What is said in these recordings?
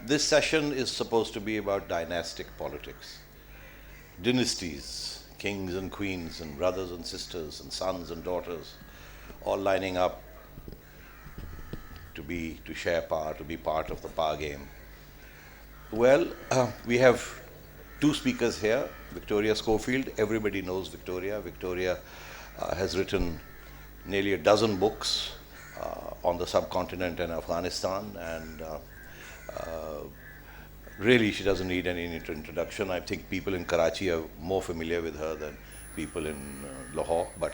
This session is supposed to be about dynastic politics, dynasties, kings and queens, and brothers and sisters, and sons and daughters, all lining up to share power, to be part of the power game. Well, we have two speakers here. Victoria Schofield. Everybody knows Victoria. Victoria has written nearly a dozen books on the subcontinent and Afghanistan, and really she doesn't need any introduction. I think people in Karachi are more familiar with her than people in Lahore, but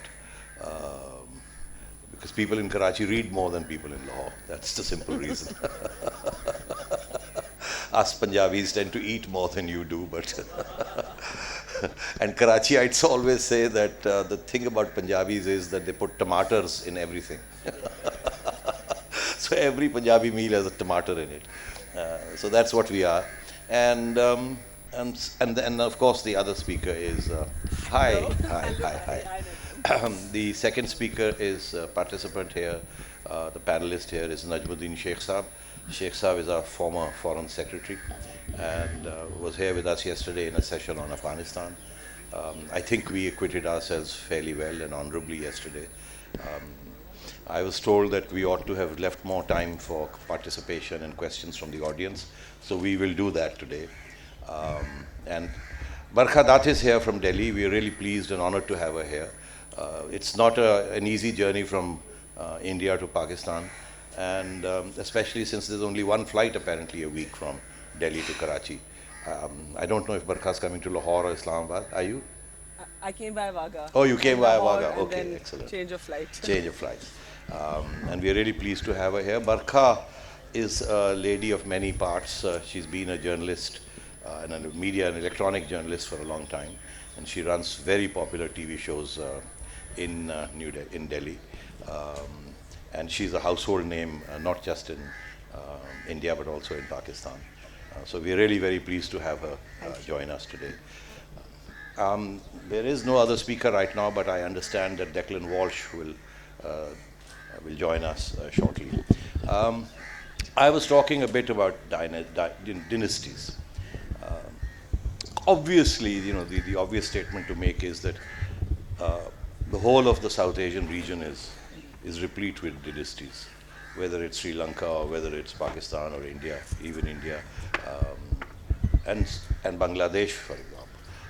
because people in Karachi read more than people in Lahore. That's the simple reason. Us Punjabis tend to eat more than you do, but and Karachiites always say that the thing about Punjabis is that they put tomatoes in everything. So every Punjabi meal has a tomato in it. So that's what we are. And of course the other speaker is hi. The second speaker is participant here. The panelist here is Najmuddin Sheikh Saab. Sheikh Saab is our former foreign secretary and was here with us yesterday in a session on Afghanistan. I think we acquitted ourselves fairly well and honorably yesterday. I was told that we ought to have left more time for participation and questions from the audience, so we will do that today. And Barkha Dutt is here from Delhi. We are really pleased and honored to have her here. It's not an easy journey from India to Pakistan, and especially since there's only one flight apparently a week from Delhi to Karachi. I don't know if Barkha's coming to Lahore or Islamabad. Are you? I came via Vaga. Oh, you came via Vaga. And Okay, then excellent. Change of flight. Change of flight. And we are really pleased to have her here. Barkha is a lady of many parts. She's been a journalist and a media and electronic journalist for a long time, and she runs very popular TV shows in Delhi. And she's a household name, not just in India, but also in Pakistan. So we're really very pleased to have her join us today. There is no other speaker right now, but I understand that Declan Walsh will join us shortly. I was talking a bit about dynasties. Obviously, you know, the obvious statement to make is that the whole of the South Asian region is replete with dynasties, whether it's Sri Lanka or whether it's Pakistan or India, even India, and Bangladesh, for example.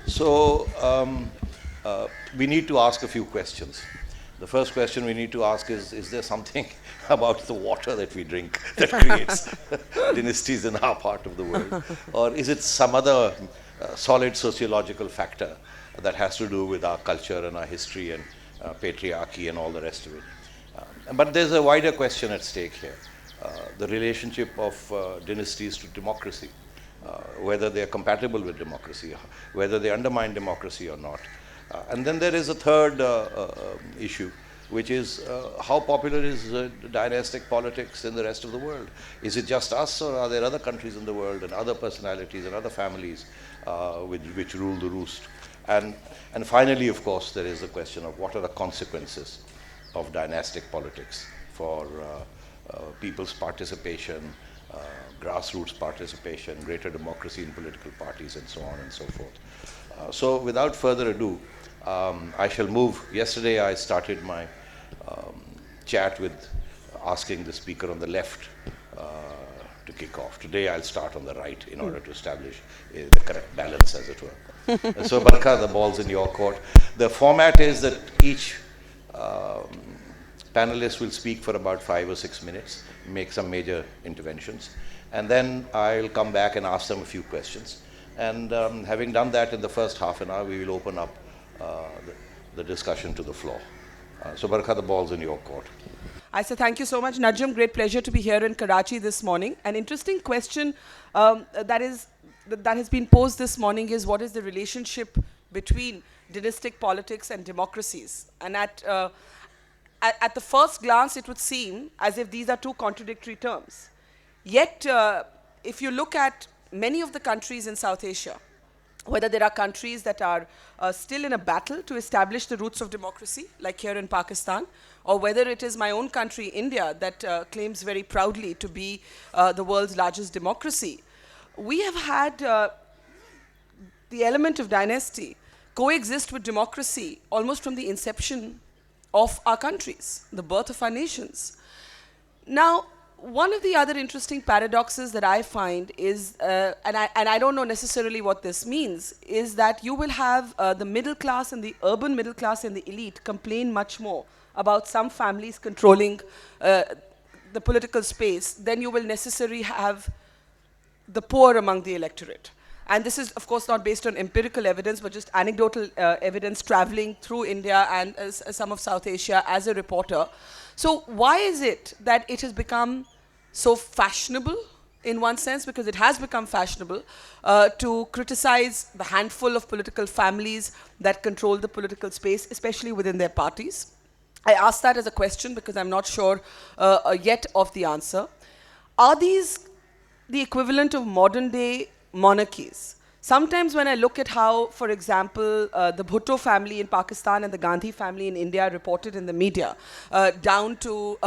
So we need to ask a few questions. The first question we need to ask is there something about the water that we drink that creates dynasties in our part of the world? Or is it some other solid sociological factor that has to do with our culture and our history and patriarchy and all the rest of it? But there's a wider question at stake here, the relationship of dynasties to democracy, whether they are compatible with democracy, whether they undermine democracy or not. And then there is a third issue, which is how popular is dynastic politics in the rest of the world? Is it just us, or are there other countries in the world and other personalities and other families which rule the roost? And finally, of course, there is the question of what are the consequences of dynastic politics for people's participation, grassroots participation, greater democracy in political parties, and so on and so forth. So without further ado, I shall move. Yesterday I started my chat with asking the speaker on the left to kick off. Today I'll start on the right in order to establish the correct balance, as it were. So Barkha, the ball's in your court. The format is that each panelist will speak for about 5 or 6 minutes, make some major interventions, and then I'll come back and ask them a few questions. And having done that in the first half an hour, we will open up the discussion to the floor. So Barkha, the ball's in your court. I say thank you so much, Najm. Great pleasure to be here in Karachi this morning. An interesting question that has been posed this morning is, what is the relationship between dynastic politics and democracies? And at the first glance, it would seem as if these are two contradictory terms. Yet, if you look at many of the countries in South Asia, whether there are countries that are still in a battle to establish the roots of democracy, like here in Pakistan, or whether it is my own country, India, that claims very proudly to be the world's largest democracy, we have had the element of dynasty coexist with democracy almost from the inception of our countries, the birth of our nations. Now, one of the other interesting paradoxes that I find is, and I don't know necessarily what this means, is that you will have the middle class and the urban middle class and the elite complain much more about some families controlling the political space than you will necessarily have the poor among the electorate. And this is, of course, not based on empirical evidence, but just anecdotal evidence traveling through India and some of South Asia as a reporter. So why is it that it has become so fashionable, in one sense, because it has become fashionable, to criticize the handful of political families that control the political space, especially within their parties? I ask that as a question because I'm not sure yet of the answer. Are these the equivalent of modern day monarchies? Sometimes when I look at how, for example, the Bhutto family in Pakistan and the Gandhi family in India are reported in the media, down to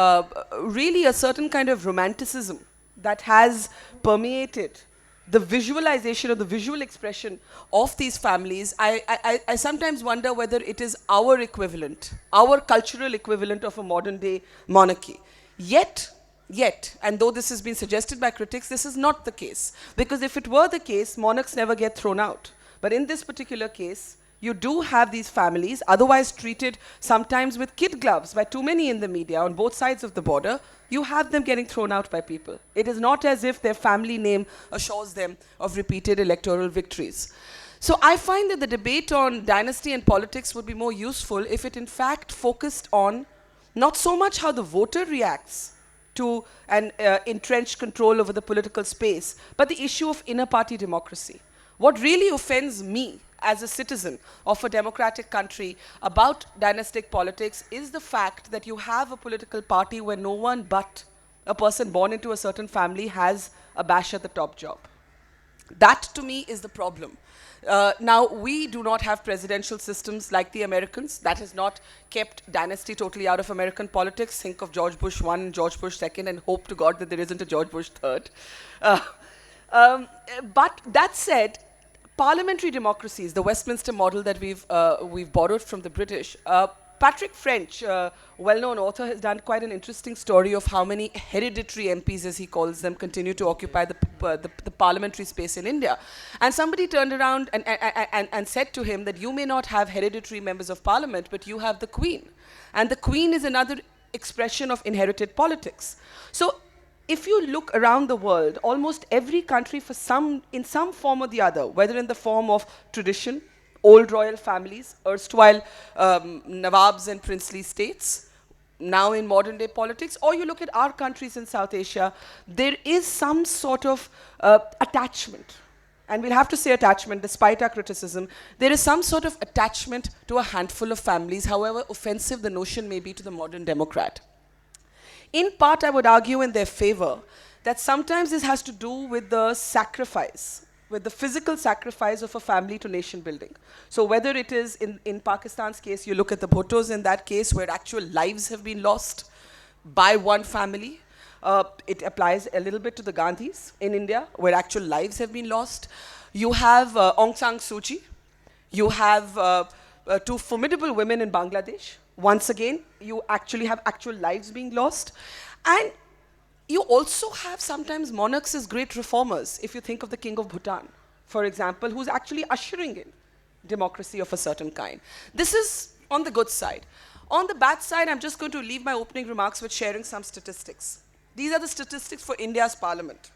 really a certain kind of romanticism that has permeated the visualization or the visual expression of these families, I sometimes wonder whether it is our equivalent, our cultural equivalent of a modern day monarchy. Yet, and though this has been suggested by critics, this is not the case. Because if it were the case, monarchs never get thrown out. But in this particular case, you do have these families, otherwise treated sometimes with kid gloves by too many in the media on both sides of the border. You have them getting thrown out by people. It is not as if their family name assures them of repeated electoral victories. So I find that the debate on dynasty and politics would be more useful if it in fact focused on not so much how the voter reacts to an entrenched control over the political space, but the issue of inner party democracy. What really offends me as a citizen of a democratic country about dynastic politics is the fact that you have a political party where no one but a person born into a certain family has a bash at the top job. That to me is the problem. Now, we do not have presidential systems like the Americans. That has not kept dynasty totally out of American politics. Think of George Bush I and George Bush II and hope to God that there isn't a George Bush III. But that said, parliamentary democracies, the Westminster model that we've borrowed from the British, Patrick French, well-known author, has done quite an interesting story of how many hereditary MPs, as he calls them, continue to occupy the parliamentary space in India. And somebody turned around and said to him that you may not have hereditary members of parliament, but you have the Queen. And the Queen is another expression of inherited politics. So if you look around the world, almost every country in some form or the other, whether in the form of tradition, old royal families, erstwhile Nawabs and princely states, now in modern day politics, or you look at our countries in South Asia, there is some sort of attachment. And we'll have to say attachment despite our criticism. There is some sort of attachment to a handful of families, however offensive the notion may be to the modern democrat. In part, I would argue in their favor that sometimes this has to do with the sacrifice, with the physical sacrifice of a family to nation building. So whether it is in Pakistan's case, you look at the Bhuttos in that case where actual lives have been lost by one family. It applies a little bit to the Gandhis in India where actual lives have been lost. You have Aung San Suu Kyi. You have two formidable women in Bangladesh. Once again, you actually have actual lives being lost. And you also have sometimes monarchs as great reformers, if you think of the King of Bhutan, for example, who's actually ushering in democracy of a certain kind. This is on the good side. On the bad side, I'm just going to leave my opening remarks with sharing some statistics. These are the statistics for India's parliament.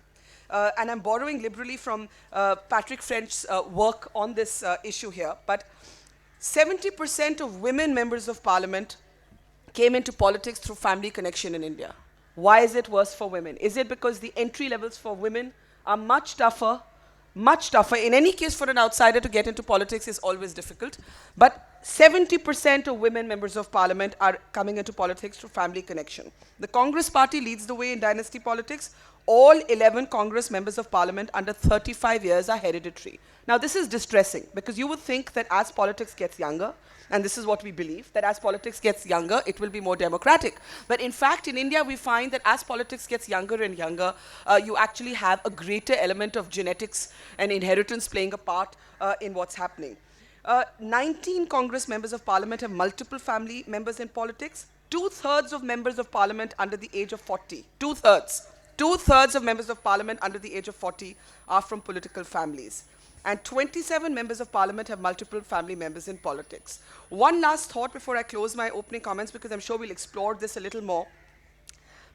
And I'm borrowing liberally from Patrick French's work on this issue here. But 70% of women members of parliament came into politics through family connection in India. Why is it worse for women? Is it because the entry levels for women are much tougher? Much tougher. In any case, for an outsider to get into politics is always difficult. But 70% of women members of parliament are coming into politics through family connection. The Congress party leads the way in dynasty politics. all 11 Congress members of parliament under 35 years are hereditary. Now, this is distressing because you would think that as politics gets younger, and this is what we believe, that as politics gets younger, it will be more democratic. But in fact, in India, we find that as politics gets younger and younger, you actually have a greater element of genetics and inheritance playing a part in what's happening. 19 Congress members of parliament have multiple family members in politics. Two-thirds of members of parliament under the age of 40. Two-thirds. Two-thirds of members of parliament under the age of 40 are from political families. And 27 members of parliament have multiple family members in politics. One last thought before I close my opening comments, because I'm sure we'll explore this a little more.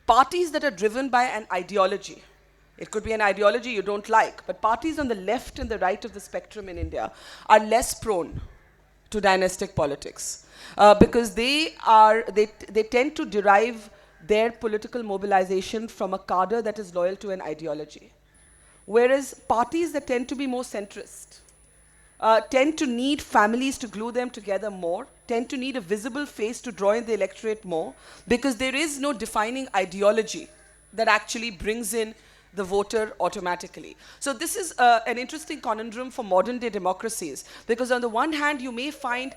Parties that are driven by an ideology, it could be an ideology you don't like, but parties on the left and the right of the spectrum in India are less prone to dynastic politics because they tend to derive their political mobilization from a cadre that is loyal to an ideology. Whereas parties that tend to be more centrist tend to need families to glue them together more, tend to need a visible face to draw in the electorate more, because there is no defining ideology that actually brings in the voter automatically. So this is an interesting conundrum for modern day democracies, because on the one hand you may find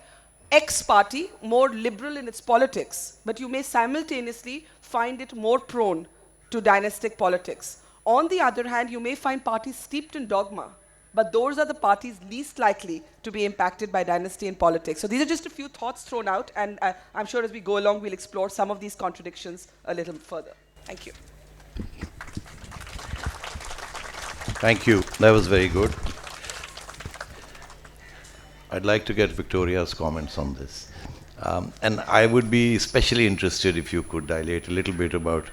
X party more liberal in its politics, but you may simultaneously find it more prone to dynastic politics. On the other hand, you may find parties steeped in dogma, but those are the parties least likely to be impacted by dynasty in politics. So these are just a few thoughts thrown out, and I'm sure as we go along, we'll explore some of these contradictions a little further. Thank you. Thank you. That was very good. I'd like to get Victoria's comments on this. And I would be especially interested if you could dilate a little bit about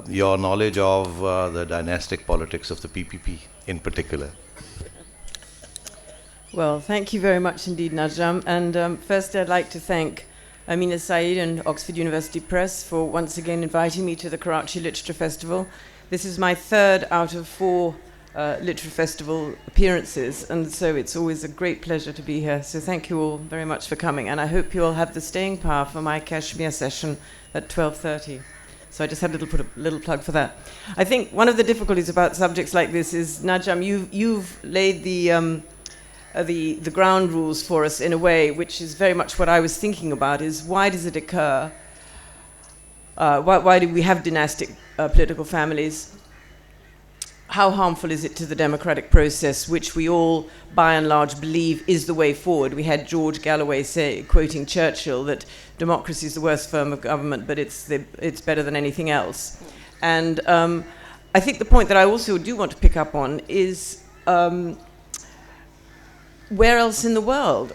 your knowledge of the dynastic politics of the PPP in particular. Well, thank you very much indeed, Najam. And first I'd like to thank Amina Saeed and Oxford University Press for once again inviting me to the Karachi Literature Festival. This is my third out of 4 Literature Festival appearances, and so it's always a great pleasure to be here. So thank you all very much for coming, and I hope you all have the staying power for my Kashmir session at 12:30. So I just had to put a little plug for that. I think one of the difficulties about subjects like this is, Najam, you've laid the ground rules for us in a way which is very much what I was thinking about, is why does it occur? Why do we have dynastic political families? How harmful is it to the democratic process, which we all, by and large, believe is the way forward? We had George Galloway say, quoting Churchill, that democracy is the worst form of government, but it's better than anything else. And I think the point that I also do want to pick up on is where else in the world?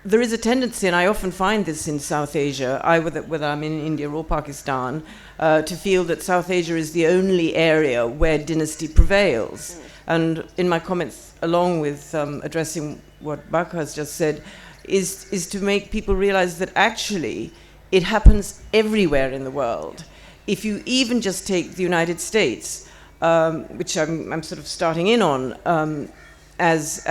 There is a tendency, and I often find this in South Asia, whether I'm in India or Pakistan, to feel that South Asia is the only area where dynasty prevails. And in my comments, along with addressing what Baka has just said, is to make people realize that actually it happens everywhere in the world. If you even just take the United States, which I'm sort of starting in on, as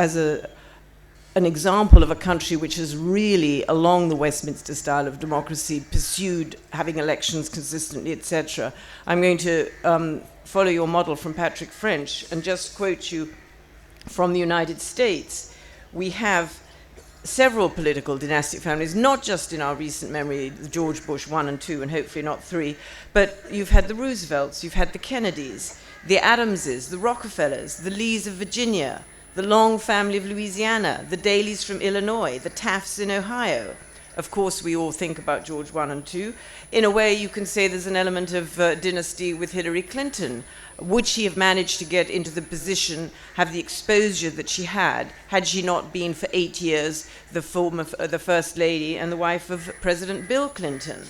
an example of a country which has really, along the Westminster style of democracy, pursued having elections consistently, etc. I'm going to follow your model from Patrick French and just quote you from the United States. We have several political dynastic families, not just in our recent memory, George Bush 1 and 2, and hopefully not 3, but you've had the Roosevelts, you've had the Kennedys, the Adamses, the Rockefellers, the Lees of Virginia, the Long family of Louisiana, the Dailies from Illinois, the Tafts in Ohio. Of course, we all think about George 1 and 2. In a way, you can say there's an element of dynasty with Hillary Clinton. Would she have managed to get into the position, have the exposure that she had she not been for 8 years the First Lady and the wife of President Bill Clinton?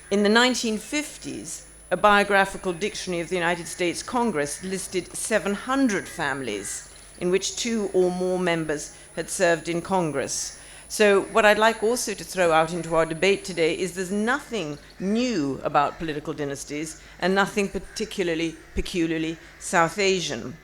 In the 1950s, a biographical dictionary of the United States Congress listed 700 families in which 2 or more members had served in Congress. So what I'd like also to throw out into our debate today is there's nothing new about political dynasties and nothing peculiarly South Asian.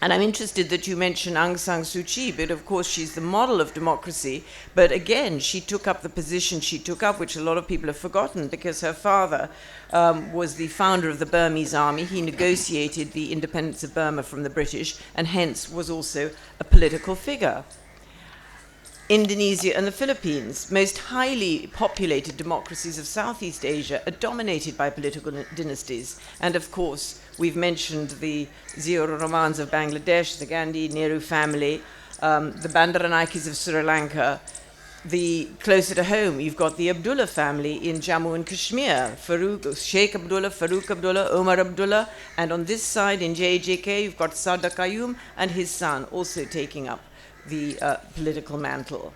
And I'm interested that you mention Aung San Suu Kyi, but of course she's the model of democracy. But again, she took up the position she took up, which a lot of people have forgotten, because her father was the founder of the Burmese army. He negotiated the independence of Burma from the British, and hence was also a political figure. Indonesia and the Philippines, most highly populated democracies of Southeast Asia, are dominated by political dynasties. And of course, we've mentioned the Ziaur Rahmans of Bangladesh, the Gandhi Nehru family, the Bandaranaikes of Sri Lanka. The closer to home, you've got the Abdullah family in Jammu and Kashmir, Sheikh Abdullah, Farooq Abdullah, Omar Abdullah, and on this side in JJK, you've got Sadr Qayyum and his son also taking up the political mantle.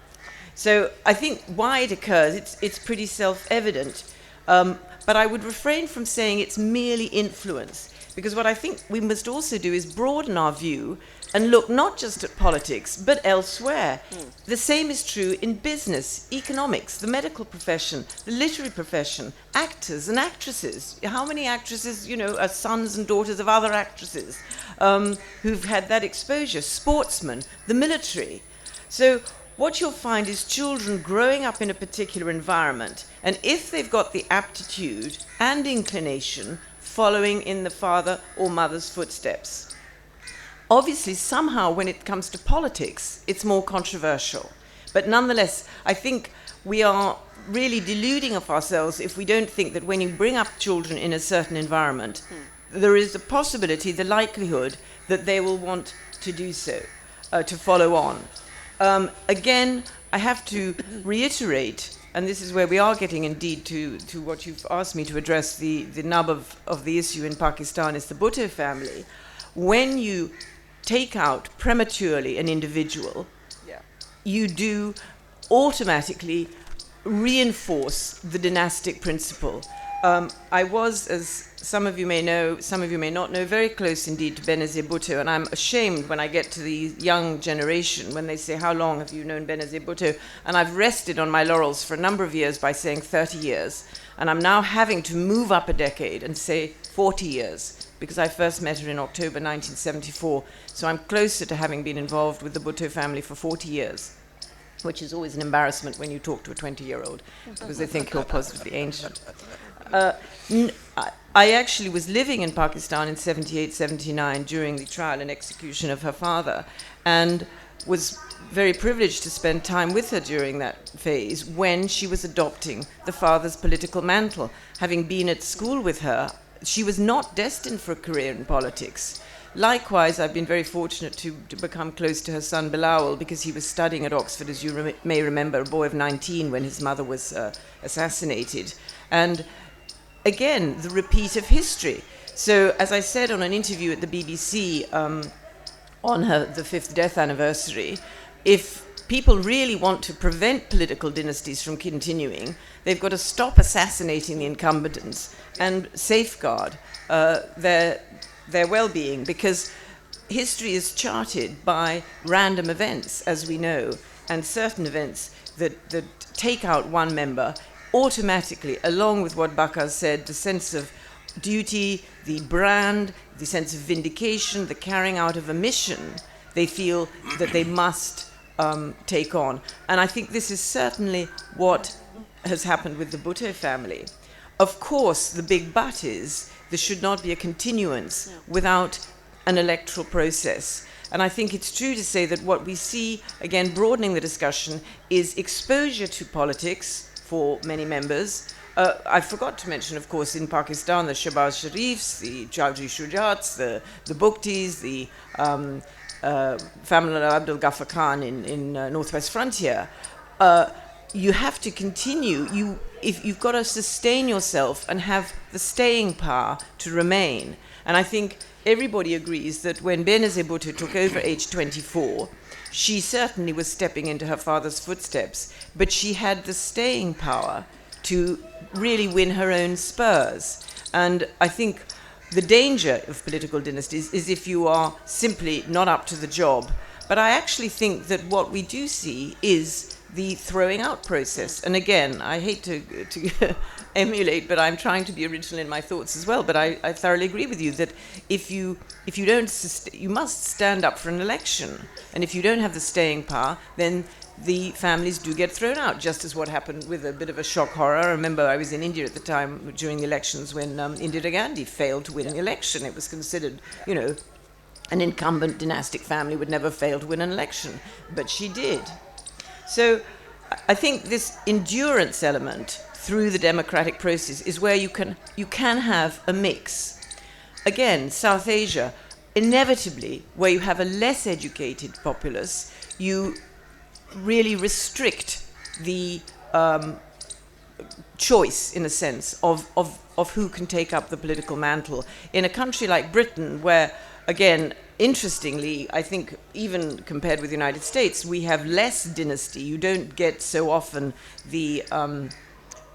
So I think why it occurs, it's pretty self-evident. But I would refrain from saying it's merely influence, because what I think we must also do is broaden our view and look not just at politics, but elsewhere. The same is true in business, economics, the medical profession, the literary profession, actors and actresses. How many actresses, are sons and daughters of other actresses who've had that exposure? Sportsmen, the military. So what you'll find is children growing up in a particular environment, and if they've got the aptitude and inclination, following in the father or mother's footsteps. Obviously, somehow, when it comes to politics, it's more controversial. But nonetheless, I think we are really deluding of ourselves if we don't think that when you bring up children in a certain environment, there is a possibility, the likelihood, that they will want to do so, to follow on. Again, I have to reiterate, and this is where we are getting indeed to what you've asked me to address, the nub of the issue in Pakistan is the Bhutto family. When you take out prematurely an individual, you do automatically reinforce the dynastic principle. I was, as some of you may know, some of you may not know, very close indeed to Benazir Bhutto, and I'm ashamed when I get to the young generation when they say, how long have you known Benazir Bhutto? And I've rested on my laurels for a number of years by saying 30 years, and I'm now having to move up a decade and say 40 years, because I first met her in October 1974, so I'm closer to having been involved with the Bhutto family for 40 years. Which is always an embarrassment when you talk to a 20-year-old, because they think you're positively ancient. I actually was living in Pakistan in 78, 79 during the trial and execution of her father, and was very privileged to spend time with her during that phase when she was adopting the father's political mantle. Having been at school with her, she was not destined for a career in politics. Likewise, I've been very fortunate to become close to her son Bilal, because he was studying at Oxford, as you may remember, a boy of 19 when his mother was assassinated. And again, the repeat of history. So, as I said on an interview at the BBC on the 5th death anniversary, if people really want to prevent political dynasties from continuing, they've got to stop assassinating the incumbents and safeguard their well-being, because history is charted by random events, as we know, and certain events that take out one member automatically, along with what Bakar said, the sense of duty, the brand, the sense of vindication, the carrying out of a mission, they feel that they must take on. And I think this is certainly what has happened with the Bhutto family. Of course, the big but is there should not be a continuance without an electoral process. And I think it's true to say that what we see, again, broadening the discussion, is exposure to politics for many members. I forgot to mention, of course, in Pakistan, the Shahbaz Sharifs, the Chaudhry Shujats, the Buktis, the family of Abdul Ghaffar Khan in Northwest Frontier. You have to continue. If you've got to sustain yourself and have the staying power to remain. And I think everybody agrees that when Benazir Bhutto took over age 24, she certainly was stepping into her father's footsteps, but she had the staying power to really win her own spurs. And I think the danger of political dynasties is if you are simply not up to the job. But I actually think that what we do see is the throwing out process. And again, I hate to emulate, but I'm trying to be original in my thoughts as well. But I thoroughly agree with you that if you don't, you must stand up for an election. And if you don't have the staying power, then the families do get thrown out, just as what happened with a bit of a shock horror. I remember I was in India at the time during the elections when Indira Gandhi failed to win the election. It was considered, you know, an incumbent dynastic family would never fail to win an election, but she did. So I think this endurance element through the democratic process is where you can have a mix. Again, South Asia, inevitably, where you have a less educated populace, you really restrict the choice, in a sense, of who can take up the political mantle. In a country like Britain, where, again, interestingly, I think even compared with the United States, we have less dynasty. You don't get so often the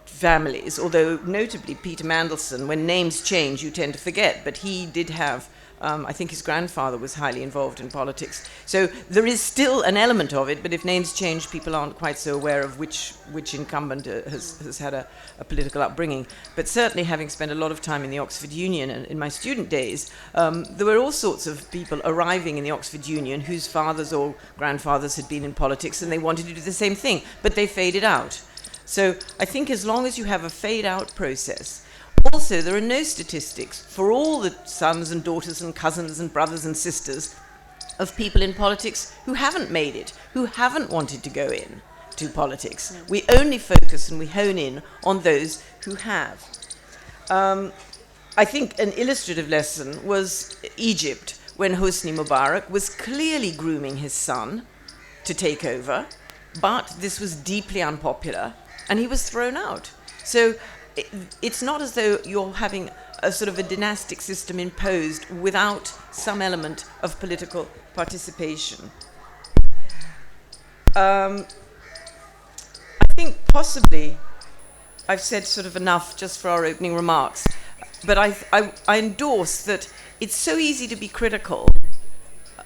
families, although notably Peter Mandelson, when names change, you tend to forget, but he did have, I think his grandfather was highly involved in politics. So there is still an element of it, but if names change, people aren't quite so aware of which incumbent has had a political upbringing. But certainly, having spent a lot of time in the Oxford Union and in my student days, there were all sorts of people arriving in the Oxford Union whose fathers or grandfathers had been in politics, and they wanted to do the same thing, but they faded out. So I think as long as you have a fade-out process. Also, there are no statistics for all the sons and daughters and cousins and brothers and sisters of people in politics who haven't made it, who haven't wanted to go in to politics. We only focus and we hone in on those who have. I think an illustrative lesson was Egypt, when Hosni Mubarak was clearly grooming his son to take over, but this was deeply unpopular, and he was thrown out. So it's not as though you're having a sort of a dynastic system imposed without some element of political participation. I think possibly I've said sort of enough just for our opening remarks, but I endorse that it's so easy to be critical,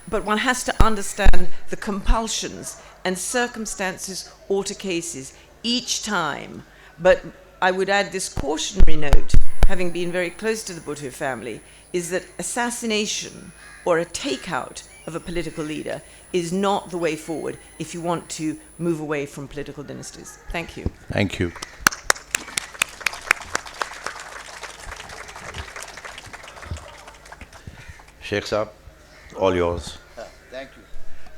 but one has to understand the compulsions and circumstances alter cases each time. But I would add this cautionary note, having been very close to the Bhutto family, is that assassination or a takeout of a political leader is not the way forward if you want to move away from political dynasties. Thank you. Thank you. Sheikh Saab, all yours. Thank you.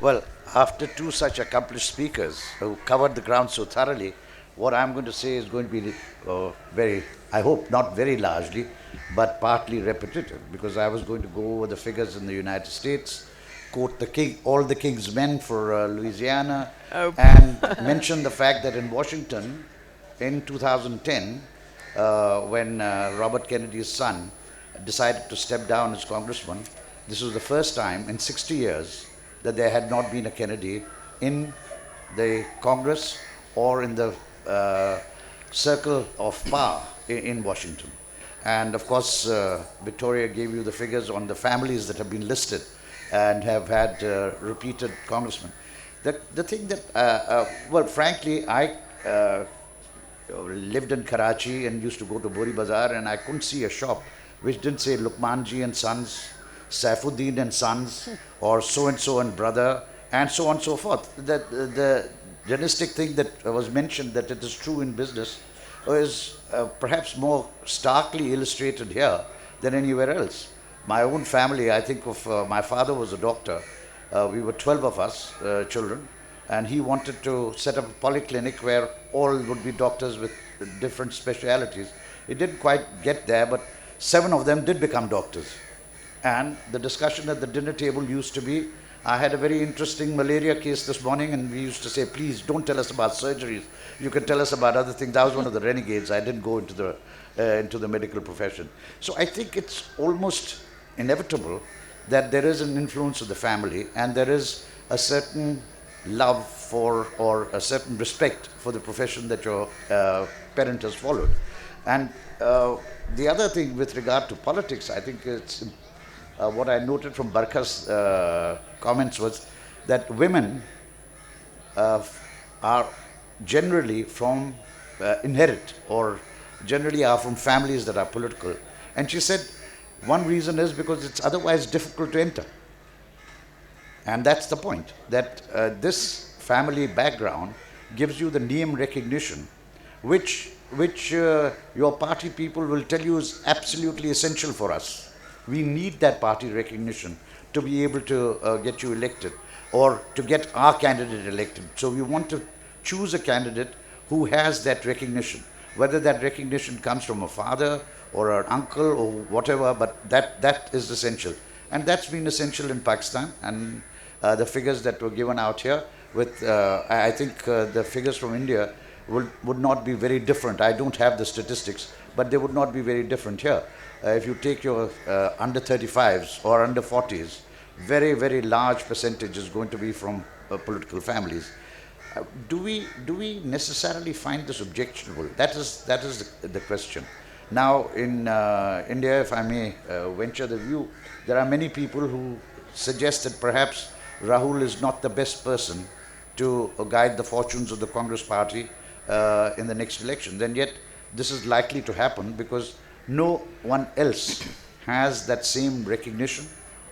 Well, after two such accomplished speakers who covered the ground so thoroughly, what I'm going to say is going to be very, I hope not very largely, but partly repetitive, because I was going to go over the figures in the United States, quote the king, all the king's men for Louisiana, and mention the fact that in Washington, in 2010, when Robert Kennedy's son decided to step down as congressman, this was the first time in 60 years that there had not been a Kennedy in the Congress or in the circle of power in Washington. And of course, Victoria gave you the figures on the families that have been listed and have had repeated congressmen. The thing that, well, frankly, I lived in Karachi and used to go to Bori Bazaar, and I couldn't see a shop which didn't say Lukmanji and Sons, Saifuddin and Sons, or so-and-so and brother, and so on and so forth. The dynastic thing that was mentioned, that it is true in business, is perhaps more starkly illustrated here than anywhere else. My own family, I think of, my father was a doctor. We were 12 of us, children, and he wanted to set up a polyclinic where all would be doctors with different specialities. It didn't quite get there, but 7 of them did become doctors. And the discussion at the dinner table used to be, I had a very interesting malaria case this morning, and we used to say, please don't tell us about surgeries. You can tell us about other things. I was one of the renegades. I didn't go into the medical profession. So I think it's almost inevitable that there is an influence of the family, and there is a certain love for, or a certain respect for the profession that your parent has followed. And the other thing with regard to politics, I think it's what I noted from Barkha's comments was that women are generally from inherit or generally are from families that are political. And she said one reason is because it's otherwise difficult to enter. And that's the point, that this family background gives you the name recognition, which your party people will tell you is absolutely essential for us. We need that party recognition to be able to get you elected or to get our candidate elected. So we want to choose a candidate who has that recognition, whether that recognition comes from a father or an uncle or whatever, but that is essential. And that's been essential in Pakistan, and the figures that were given out here with, I think the figures from India would not be very different. I don't have the statistics, but they would not be very different here. If you take your under 35s or under 40s, very, very large percentage is going to be from political families. Do we necessarily find this objectionable? That is the question. Now in India, if I may venture the view, there are many people who suggest that perhaps Rahul is not the best person to guide the fortunes of the Congress party in the next elections. And yet this is likely to happen because no one else has that same recognition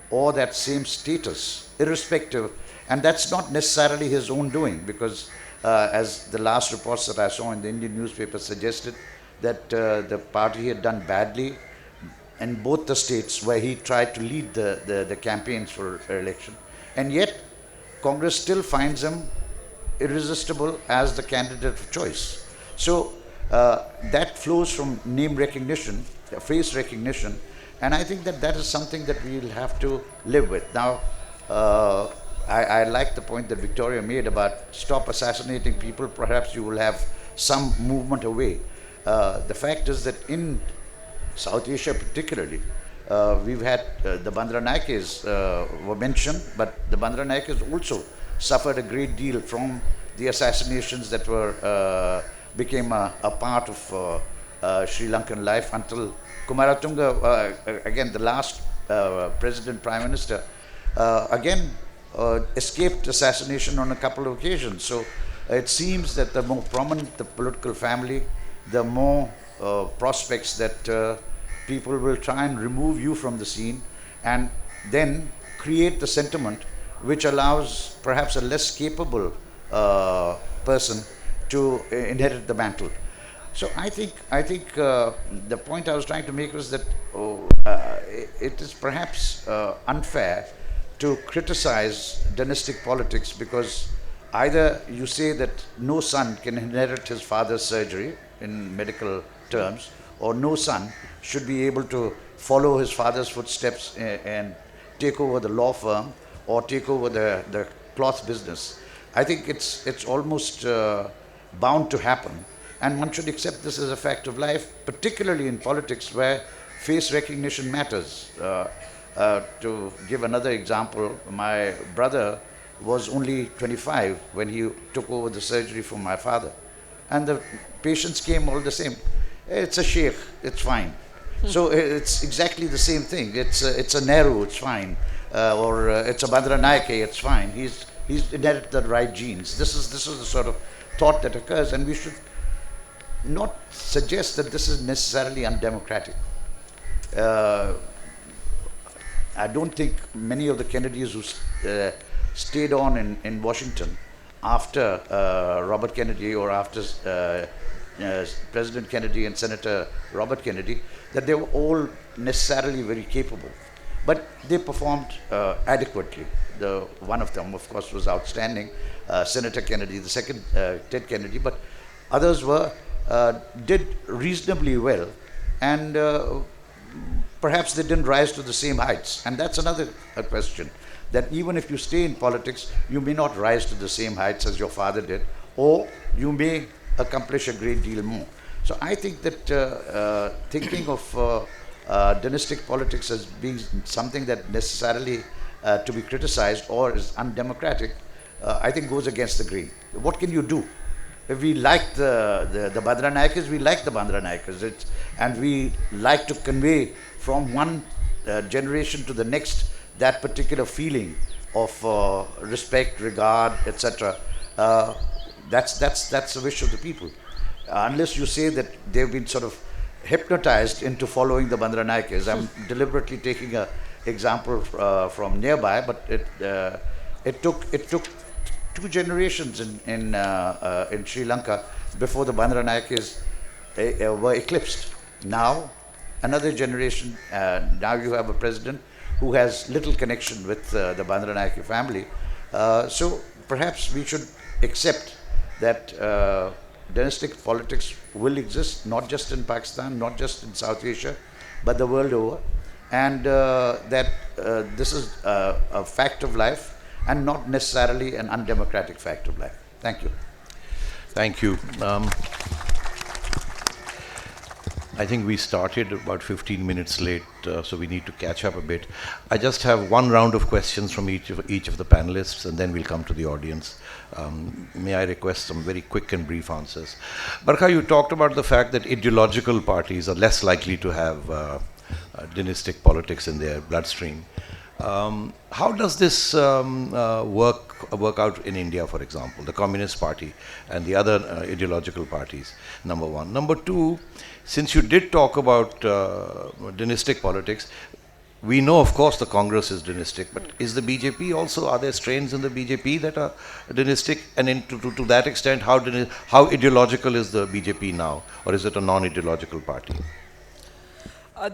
or that same status, irrespective. And that's not necessarily his own doing, because as the last reports that I saw in the Indian newspaper suggested, that the party had done badly in both the states where he tried to lead the campaigns for election. And yet Congress still finds him irresistible as the candidate of choice. So that flows from name recognition, face recognition, and I think that is something that we'll have to live with. Now, I like the point that Victoria made about stop assassinating people. Perhaps you will have some movement away. The fact is that in South Asia particularly, we've had the Bandra Naikes were mentioned, but the Bandra Naikes also suffered a great deal from the assassinations that were became a part of Sri Lankan life until Kumaratunga, again the last President Prime Minister, again escaped assassination on a couple of occasions. So it seems that the more prominent the political family, the more prospects that people will try and remove you from the scene and then create the sentiment which allows perhaps a less capable person to inherit the mantle. So I think the point I was trying to make was that it is perhaps unfair to criticize dynastic politics, because either you say that no son can inherit his father's surgery in medical terms, or no son should be able to follow his father's footsteps and take over the law firm or take over the cloth business. I think it's almost bound to happen, and one should accept this as a fact of life, particularly in politics where face recognition matters. To give another example, my brother was only 25 when he took over the surgery for my father, and the patients came all the same. It's a sheikh, it's fine. So it's exactly the same thing. It's a Nehru, it's fine, or it's a Bandra Naike, it's fine. He's inherited the right genes. This is the sort of thought that occurs, and we should not suggest that this is necessarily undemocratic. I don't think many of the Kennedys who stayed on in Washington after Robert Kennedy or after President Kennedy and Senator Robert Kennedy, that they were all necessarily very capable. But they performed adequately. One of them, of course, was outstanding, Senator Kennedy, the second Ted Kennedy, but others did reasonably well, and perhaps they didn't rise to the same heights. And that's another question, that even if you stay in politics, you may not rise to the same heights as your father did, or you may accomplish a great deal more. So I think that thinking of dynastic politics as being something that necessarily to be criticized or is undemocratic, I think goes against the grain. What can you do? If we like the Bandra Naikes, we like the Bandra Naikes, and we like to convey from one generation to the next that particular feeling of respect, regard, etc. that's the wish of the people. Unless you say that they've been sort of hypnotized into following the Bandaranaikes. I'm deliberately taking a example from nearby, but it took 2 generations in Sri Lanka before the Bandaranaikes were eclipsed. Now, another generation. Now you have a president who has little connection with the Bandaranaike family. So perhaps we should accept that dynastic politics will exist, not just in Pakistan, not just in South Asia, but the world over, and that this is a fact of life and not necessarily an undemocratic fact of life. Thank you. Thank you. I think we started about 15 minutes late, so we need to catch up a bit. I just have one round of questions from each of the panelists, and then we'll come to the audience. May I request some very quick and brief answers? Barkha, you talked about the fact that ideological parties are less likely to have dynastic politics in their bloodstream. How does this work out in India, for example, the Communist Party and the other ideological parties, number one. Number two, since you did talk about dynastic politics, we know, of course, the Congress is dynastic, but is the BJP also, are there strains in the BJP that are dynastic? And to that extent, how ideological is the BJP now? Or is it a non-ideological party?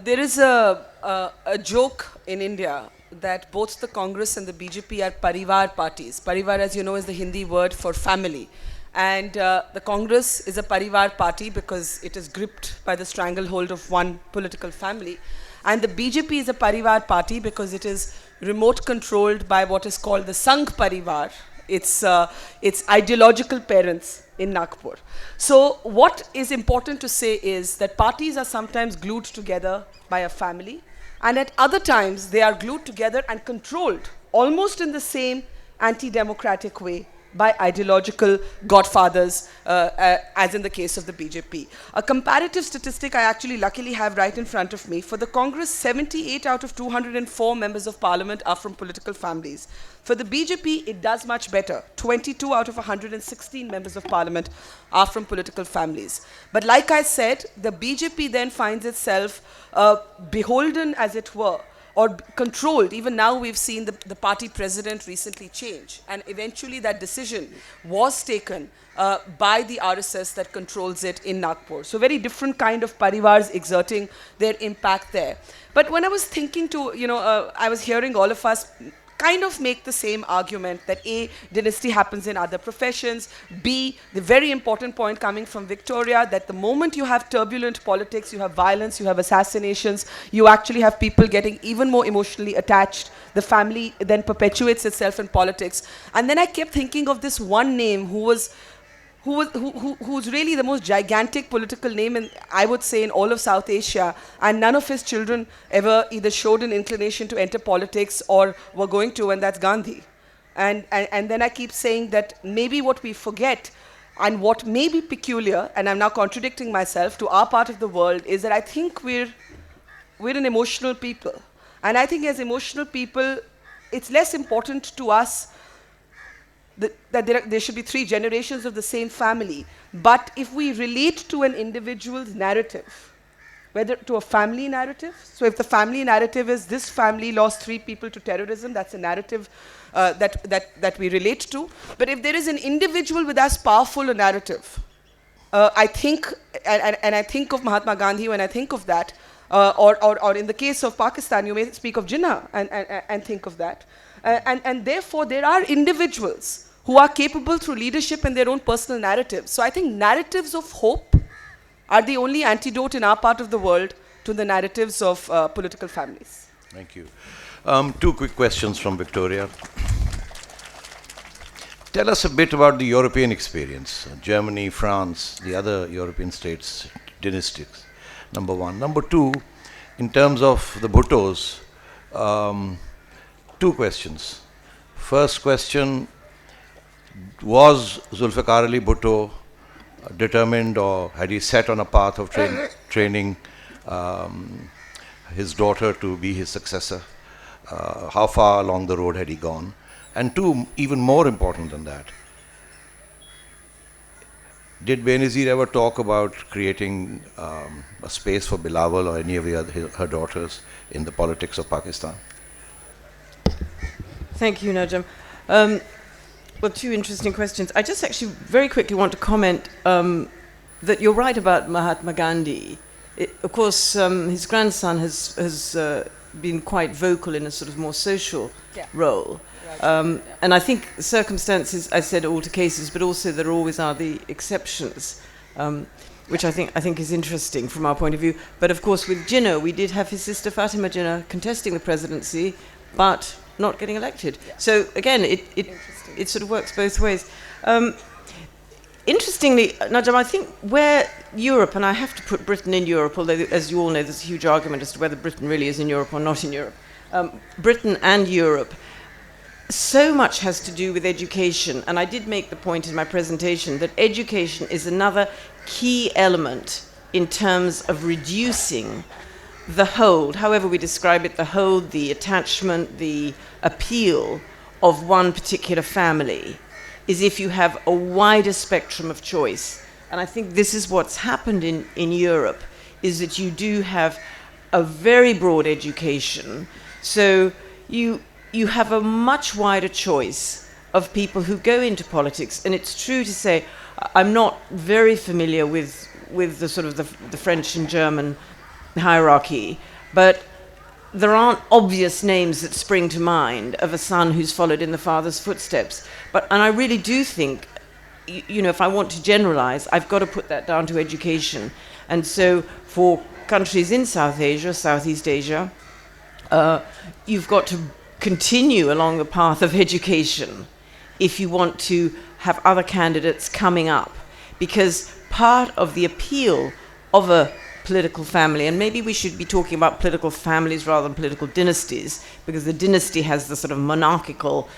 There is a joke in India that both the Congress and the BJP are parivar parties. Parivar, as you know, is the Hindi word for family. And the Congress is a parivar party because it is gripped by the stranglehold of one political family. And the BJP is a parivar party because it is remote controlled by what is called the Sangh Parivar. It's ideological parents in Nagpur. So what is important to say is that parties are sometimes glued together by a family, and at other times they are glued together and controlled almost in the same anti-democratic way by ideological godfathers, as in the case of the BJP. A comparative statistic I actually luckily have right in front of me. For the Congress, 78 out of 204 members of parliament are from political families. For the BJP, it does much better. 22 out of 116 members of parliament are from political families. But like I said, the BJP then finds itself beholden, as it were, or controlled. Even now we've seen the party president recently change, and eventually that decision was taken by the RSS that controls it in Nagpur. So very different kind of parivars exerting their impact there. But when I was thinking to, I was hearing all of us kind of make the same argument that A, dynasty happens in other professions, B, the very important point coming from Victoria, that the moment you have turbulent politics, you have violence, you have assassinations, you actually have people getting even more emotionally attached. The family then perpetuates itself in politics. And then I kept thinking of this one name who's really the most gigantic political name in, I would say, in all of South Asia, and none of his children ever either showed an inclination to enter politics or were going to, and that's Gandhi. And then I keep saying that maybe what we forget, and what may be peculiar, and I'm now contradicting myself, to our part of the world, is that I think we're an emotional people. And I think as emotional people, it's less important to us that there should be 3 generations of the same family. But if we relate to an individual's narrative, whether to a family narrative, so if the family narrative is this family lost 3 people to terrorism, that's a narrative that we relate to. But if there is an individual with as powerful a narrative, I think, and I think of Mahatma Gandhi when I think of that, or in the case of Pakistan, you may speak of Jinnah and think of that. And therefore, there are individuals who are capable through leadership and their own personal narratives. So I think narratives of hope are the only antidote in our part of the world to the narratives of political families. Thank you. 2 quick questions from Victoria. Tell us a bit about the European experience, Germany, France, the other European states, dynastics, number 1. Number 2, in terms of the Bhuttos, 2 questions. First question, was Zulfikar Ali Bhutto determined, or had he set on a path of training his daughter to be his successor? How far along the road had he gone? And 2, even more important than that, Did Benazir ever talk about creating a space for Bilawal or any of her daughters in the politics of Pakistan? Thank you, Najam. Well, two interesting questions. I just actually very quickly want to comment that you're right about Mahatma Gandhi. Of course, his grandson has been quite vocal in a sort of more social role. And I think circumstances, I said alter cases, but also there always are the exceptions, which I think is interesting from our point of view. But of course, with Jinnah, we did have his sister Fatima Jinnah contesting the presidency, but not getting elected. So again, it sort of works both ways. Interestingly, Najam, I think where Europe, and I have to put Britain in Europe, although as you all know there's a huge argument as to whether Britain really is in Europe or not in Europe, Britain and Europe, so much has to do with education, and I did make the point in my presentation that education is another key element in terms of reducing the hold, however we describe it, the hold, the attachment, the appeal of one particular family, is if you have a wider spectrum of choice. And I think this is what's happened in Europe, is that you do have a very broad education, so you have a much wider choice of people who go into politics. And it's true to say, I'm not very familiar with the sort of the French and German hierarchy, but there aren't obvious names that spring to mind of a son who's followed in the father's footsteps. And I really do think, you know, if I want to generalize, I've got to put that down to education. And so for countries in South Asia, Southeast Asia, you've got to continue along the path of education if you want to have other candidates coming up, because part of the appeal of a political family, and maybe we should be talking about political families rather than political dynasties, because the dynasty has the sort of monarchical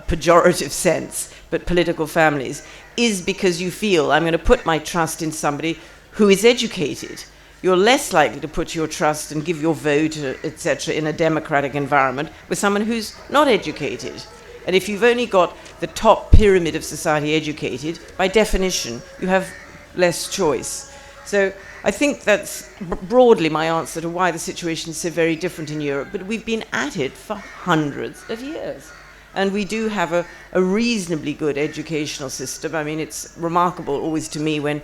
pejorative sense, but political families, is because you feel, I'm going to put my trust in somebody who is educated. You're less likely to put your trust and give your vote, etc., in a democratic environment with someone who's not educated. And if you've only got the top pyramid of society educated, by definition, you have less choice. So I think that's broadly my answer to why the situation is so very different in Europe. But we've been at it for hundreds of years. And we do have a reasonably good educational system. I mean, it's remarkable always to me when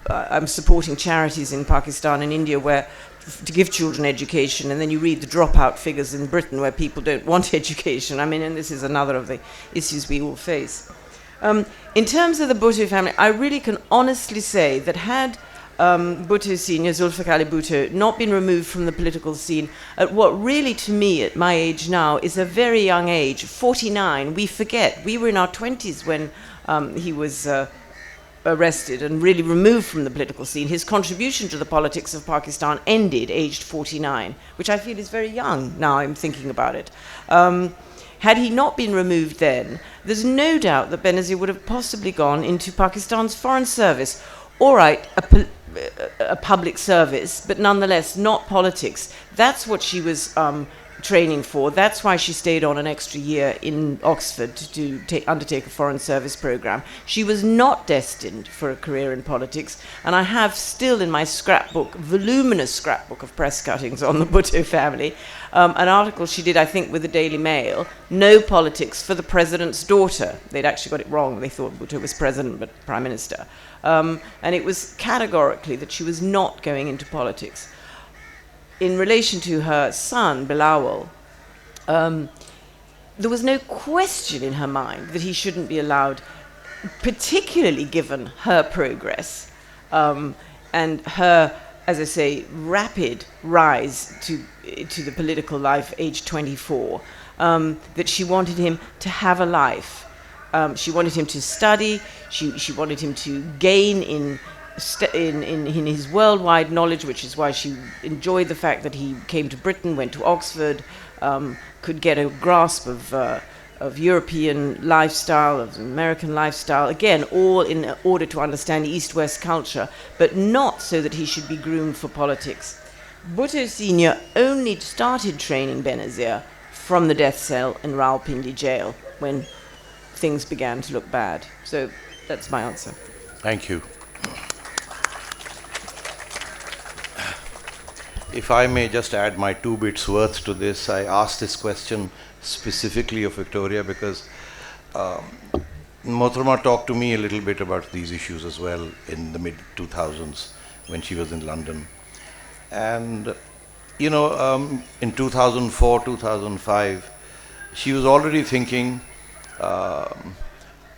I'm supporting charities in Pakistan and India where to give children education, and then you read the dropout figures in Britain where people don't want education. I mean, and this is another of the issues we all face. In terms of the Bhutto family, I really can honestly say that had Bhutto Senior, Zulfikar Ali Bhutto, not been removed from the political scene at what really to me at my age now is a very young age, 49, we forget. We were in our 20s when he was arrested and really removed from the political scene. His contribution to the politics of Pakistan ended aged 49, which I feel is very young now I'm thinking about it. Had he not been removed then, there's no doubt that Benazir would have possibly gone into Pakistan's foreign service. All right, a public service, but nonetheless not politics. That's what she was training for. That's why she stayed on an extra year in Oxford to undertake a foreign service program. She was not destined for a career in politics, and I have still in my scrapbook, voluminous scrapbook of press cuttings on the Bhutto family, an article she did, I think, with the Daily Mail, No Politics for the President's Daughter. They'd actually got it wrong. They thought Bhutto was president, but prime minister. And it was categorically that she was not going into politics. In relation to her son, Bilawal, there was no question in her mind that he shouldn't be allowed, particularly given her progress and her, as I say, rapid rise to the political life, age 24, that she wanted him to have a life. She wanted him to study. She wanted him to gain in his worldwide knowledge, which is why she enjoyed the fact that he came to Britain, went to Oxford, could get a grasp of European lifestyle, of American lifestyle, again, all in order to understand East-West culture, but not so that he should be groomed for politics. Bhutto Senior only started training Benazir from the death cell in Rawalpindi jail when things began to look bad. So that's my answer. Thank you. If I may just add my 2 bits worth to this, I asked this question specifically of Victoria because Mohtरमा talked to me a little bit about these issues as well in the mid 2000s when she was in London. And, in 2004, 2005, she was already thinking,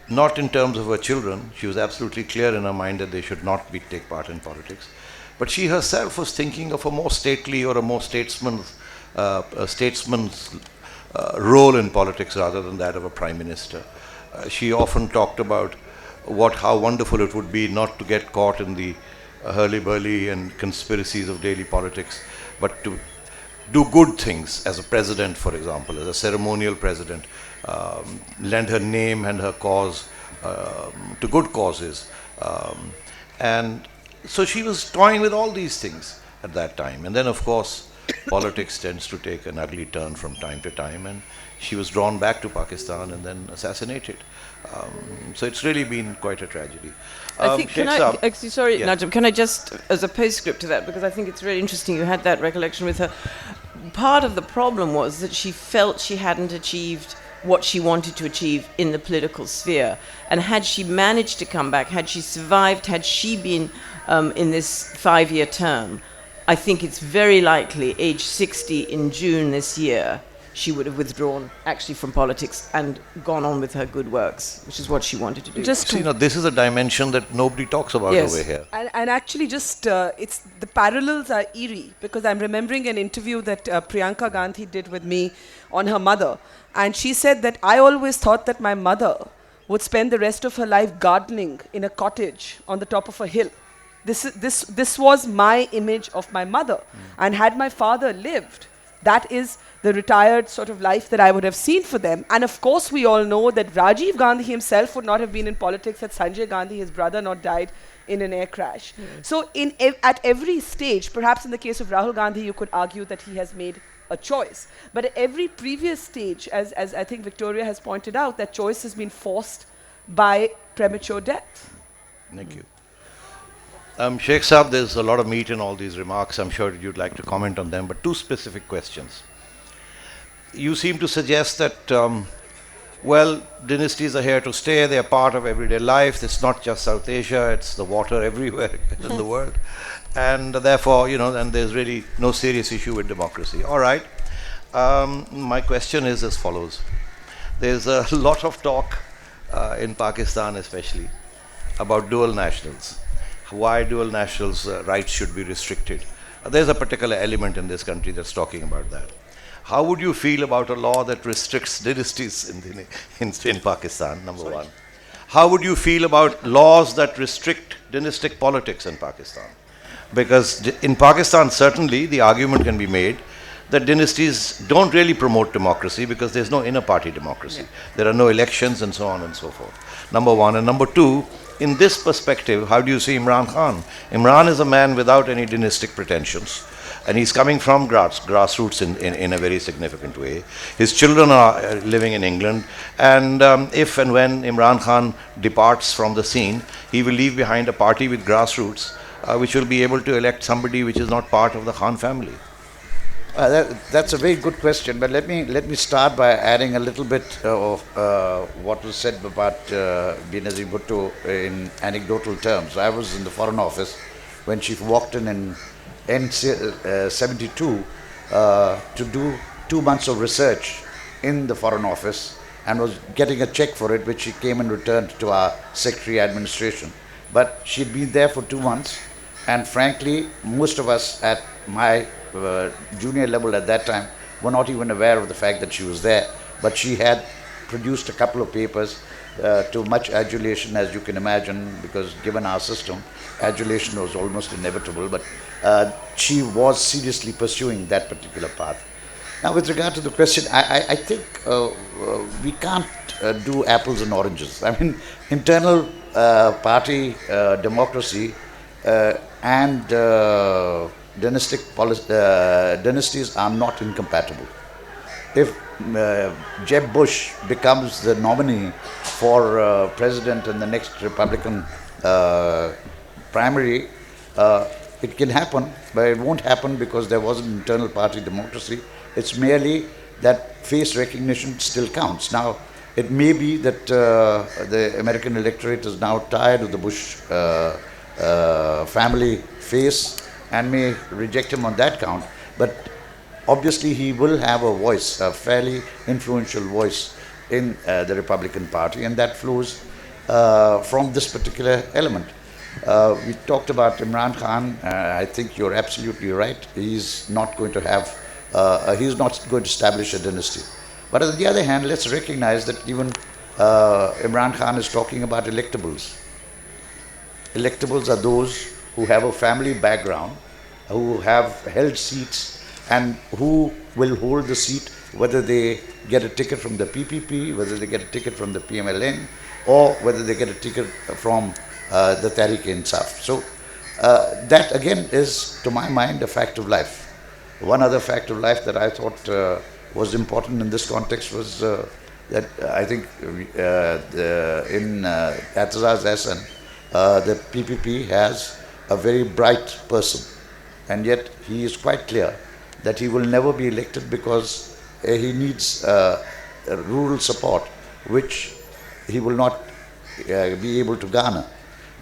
not in terms of her children, she was absolutely clear in her mind that they should not take part in politics, but she herself was thinking of a more stately or a more statesman's role in politics rather than that of a prime minister. She often talked about how wonderful it would be not to get caught in the hurly-burly and conspiracies of daily politics, but to do good things as a president, for example, as a ceremonial president, lend her name and her cause to good causes. And so she was toying with all these things at that time. And then, of course, politics tends to take an ugly turn from time to time, and she was drawn back to Pakistan and then assassinated. So it's really been quite a tragedy. I think, actually, sorry, Yeah. Najm, can I just, as a postscript to that, because I think it's really interesting, you had that recollection with her. Part of the problem was that she felt she hadn't achieved what she wanted to achieve in the political sphere. And had she managed to come back, had she survived, had she been in this 5-year term, I think it's very likely, age 60 in June this year, she would have withdrawn actually from politics and gone on with her good works, which is what she wanted to do. This is a dimension that nobody talks about Yes. over here. And actually, it's the parallels are eerie because I'm remembering an interview that Priyanka Gandhi did with me on her mother, and she said that I always thought that my mother would spend the rest of her life gardening in a cottage on the top of a hill. This was my image of my mother, and had my father lived, that is the retired sort of life that I would have seen for them. And of course, we all know that Rajiv Gandhi himself would not have been in politics had Sanjay Gandhi, his brother, not died in an air crash. So at every stage, perhaps in the case of Rahul Gandhi, you could argue that he has made a choice. But at every previous stage, as I think Victoria has pointed out, that choice has been forced by premature death. Thank you. Sheikh Saab, there's a lot of meat in all these remarks. I'm sure you'd like to comment on them, but 2 specific questions. You seem to suggest that, dynasties are here to stay. They're part of everyday life. It's not just South Asia. It's the water everywhere in the world. And therefore, and there's really no serious issue with democracy. All right. My question is as follows. There's a lot of talk in Pakistan especially about dual nationals. Why dual nationals' rights should be restricted. There's a particular element in this country that's talking about that. How would you feel about a law that restricts dynasties in Pakistan, number one? How would you feel about laws that restrict dynastic politics in Pakistan? Because in Pakistan, certainly, the argument can be made that dynasties don't really promote democracy because there's no inner party democracy. Yeah. There are no elections and so on and so forth. Number one. And number two, in this perspective, how do you see Imran Khan? Imran is a man without any dynastic pretensions. And he's coming from grassroots in a very significant way. His children are living in England. And if and when Imran Khan departs from the scene, he will leave behind a party with grassroots, which will be able to elect somebody which is not part of the Khan family. That's a very good question, but let me start by adding a little bit of what was said about Benazir Bhutto in anecdotal terms. I was in the Foreign Office when she walked in 72 to do 2 months of research in the Foreign Office and was getting a check for it, which she came and returned to our Secretary Administration. But she'd been there for 2 months, and frankly, most of us at my junior level at that time were not even aware of the fact that she was there. But she had produced a couple of papers to much adulation, as you can imagine, because given our system, adulation was almost inevitable. But she was seriously pursuing that particular path. Now, with regard to the question, I think we can't do apples and oranges. I mean, internal party democracy and dynasties are not incompatible. If Jeb Bush becomes the nominee for president in the next Republican uh, primary, it can happen, but it won't happen because there was an internal party democracy. It's merely that face recognition still counts. Now, it may be that the American electorate is now tired of the Bush family face and may reject him on that count, but obviously he will have a voice, a fairly influential voice in the Republican Party, and that flows from this particular element. We talked about Imran Khan. I think you're absolutely right. He's not going to have, he's not going to establish a dynasty. But on the other hand, let's recognize that even Imran Khan is talking about electables. Electables are those who have a family background, who have held seats, and who will hold the seat whether they get a ticket from the PPP, whether they get a ticket from the PMLN, or whether they get a ticket from the Tehreek-e-Insaf. So that again is, to my mind, a fact of life. One other fact of life that I thought was important in this context was that I think in Atazaz Hassan, the PPP has a very bright person, and yet he is quite clear that he will never be elected because he needs rural support, which he will not be able to garner.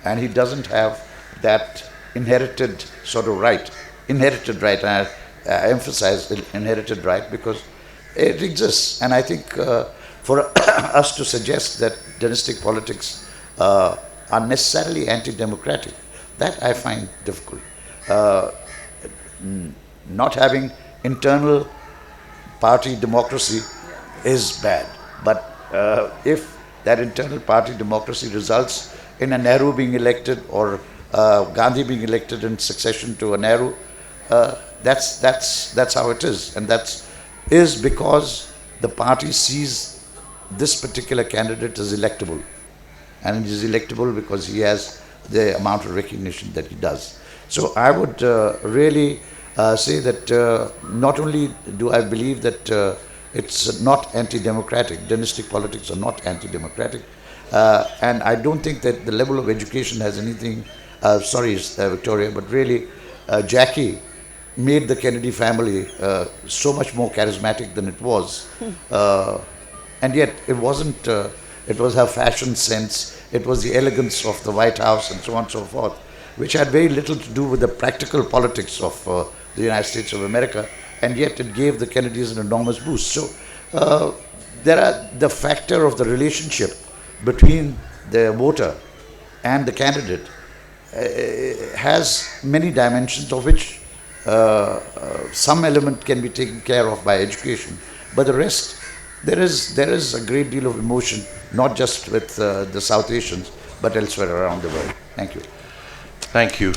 And he doesn't have that inherited sort of right, inherited right, and I emphasize inherited right because it exists. And I think for us to suggest that dynastic politics are necessarily anti-democratic, that I find difficult. Not having internal party democracy is bad, but if that internal party democracy results in a Nehru being elected or Gandhi being elected in succession to a Nehru, that's how it is, and that is because the party sees this particular candidate as electable, and he is electable because he has the amount of recognition that he does. So I would really say that not only do I believe that it's not anti-democratic, dynastic politics are not anti-democratic, and I don't think that the level of education has anything, sorry Victoria, but really Jackie made the Kennedy family so much more charismatic than it was, and yet it wasn't, it was her fashion sense, it was the elegance of the White House and so on and so forth, which had very little to do with the practical politics of the United States of America, and yet it gave the Kennedys an enormous boost. So there are the factor of the relationship between the voter and the candidate has many dimensions, of which some element can be taken care of by education, but the rest, there is a great deal of emotion, not just with the South Asians, but elsewhere around the world. Thank you. Thank you.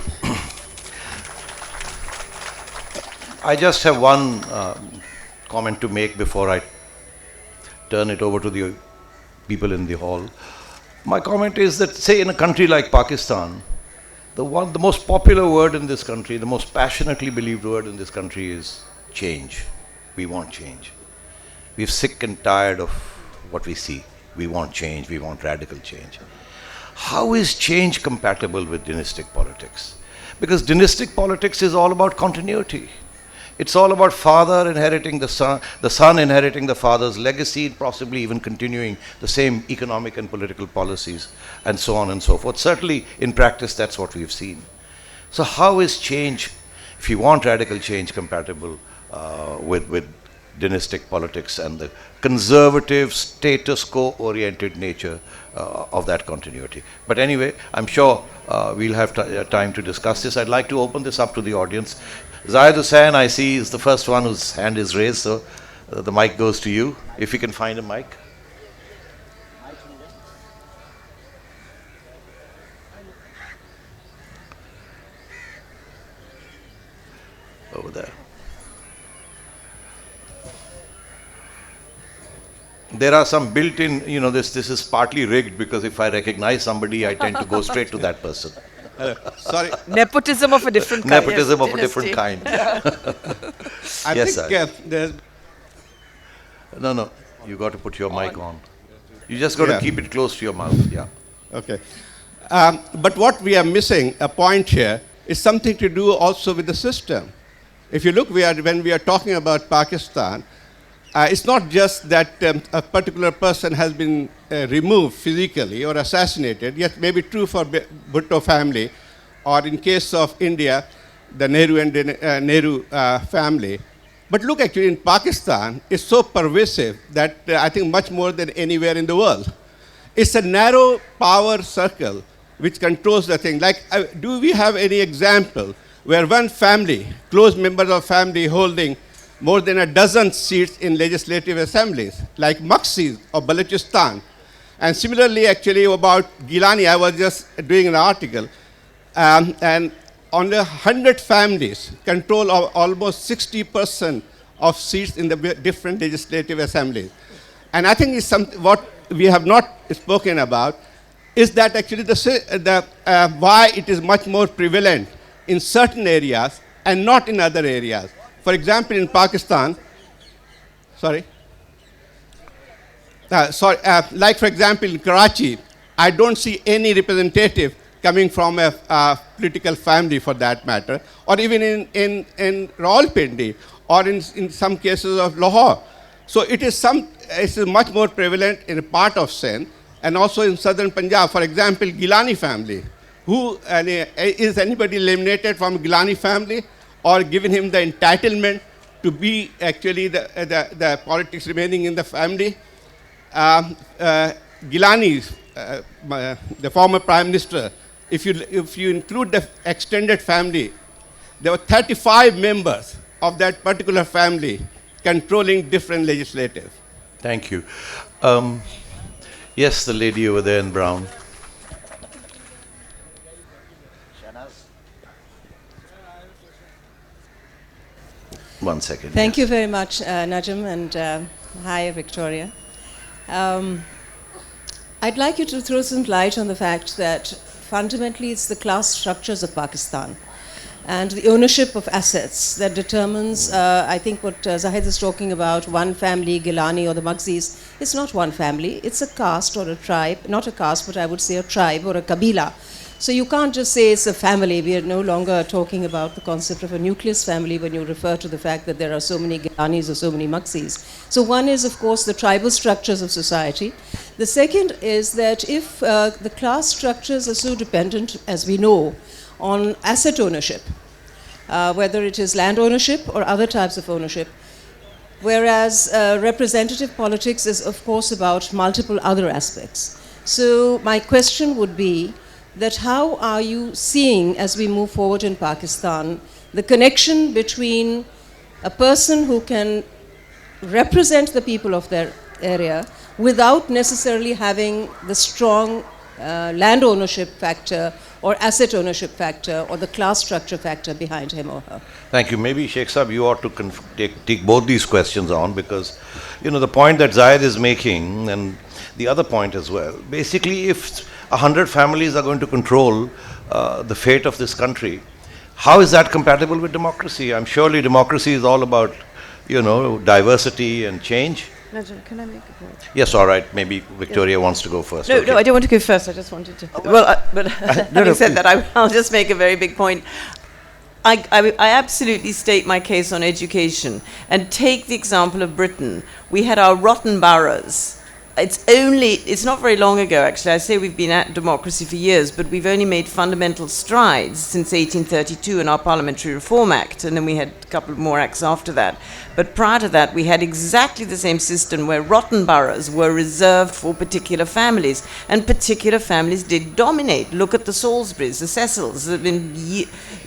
I just have one comment to make before I turn it over to the people in the hall. My comment is that, say, in a country like Pakistan, the most popular word in this country, the most passionately believed word in this country is change. We want change. We're sick and tired of what we see. We want change. We want radical change. How is change compatible with dynastic politics? Because dynastic politics is all about continuity. It's all about father inheriting the son inheriting the father's legacy, possibly even continuing the same economic and political policies, and so on and so forth. Certainly, in practice, that's what we've seen. So how is change, if you want radical change, compatible with dynastic politics and the conservative, status quo-oriented nature of that continuity? But anyway, I'm sure we'll have time to discuss this. I'd like to open this up to the audience. Zahid Hussain, I see, is the first one whose hand is raised, so the mic goes to you, if you can find a mic. Over there. There are some built-in, this is partly rigged, because if I recognize somebody, I tend to go straight to that person. Sorry. Nepotism of a different kind. Nepotism of a different kind. I Yes, think there's No, you got to put your mic on. You just got to Yeah. keep it close to your mouth, yeah. okay. But what we are missing, a point here, is something to do also with the system. If you look, when we are talking about Pakistan, it's not just that a particular person has been removed physically or assassinated. Yes, maybe true for Bhutto family, or in case of India, the Nehru and Nehru family. But look, actually, in Pakistan, it's so pervasive that I think much more than anywhere in the world. It's a narrow power circle which controls the thing. Like, do we have any example where one family, close members of family holding more than a dozen seats in legislative assemblies, like Maxis or Balochistan? And similarly, actually, about Gilani, I was just doing an article, and on 100 families control of almost 60% of seats in the different legislative assemblies. And I think it's what we have not spoken about is that actually why it is much more prevalent in certain areas and not in other areas. For example, in Pakistan, like for example in Karachi, I don't see any representative coming from a political family for that matter, or even in Rawalpindi, or in some cases of Lahore. So it is much more prevalent in a part of Sindh, and also in southern Punjab. For example, Gilani family. Is anybody eliminated from Gilani family, or given him the entitlement to be actually the politics remaining in the family? Gilani, the former prime minister, if you include the extended family, there were 35 members of that particular family controlling different legislative. Thank you. Yes, the lady over there in brown. One second. Thank you very much, Najm, and hi, Victoria. I'd like you to throw some light on the fact that fundamentally it's the class structures of Pakistan and the ownership of assets that determines, I think what Zahid is talking about, one family, Gilani or the Magzis. It's not one family, it's a caste or a tribe, not a caste, but I would say a tribe or a Kabila. So you can't just say it's a family. We are no longer talking about the concept of a nucleus family when you refer to the fact that there are so many Gilanis or so many Maxis. So one is, of course, the tribal structures of society. The second is that if the class structures are so dependent, as we know, on asset ownership, whether it is land ownership or other types of ownership, whereas representative politics is, of course, about multiple other aspects. So my question would be, that how are you seeing, as we move forward in Pakistan, the connection between a person who can represent the people of their area without necessarily having the strong land ownership factor or asset ownership factor or the class structure factor behind him or her? Thank you. Maybe Sheikh Saab, you ought to take both these questions on, because the point that Zahid is making, and the other point as well, basically if 100 families are going to control the fate of this country, how is that compatible with democracy? I'm surely democracy is all about, diversity and change. Najm, can I make a point? Yes, all right. Maybe Victoria wants to go first. No, Okay. no, I don't want to go first. I just wanted to. But having said that, I'll just make a very big point. I absolutely state my case on education. And take the example of Britain. We had our rotten boroughs. It's not very long ago, actually. I say we've been at democracy for years, but we've only made fundamental strides since 1832 in our Parliamentary Reform Act, and then we had a couple more acts after that. But prior to that, we had exactly the same system where rotten boroughs were reserved for particular families, and particular families did dominate. Look at the Salisburys, the Cecils.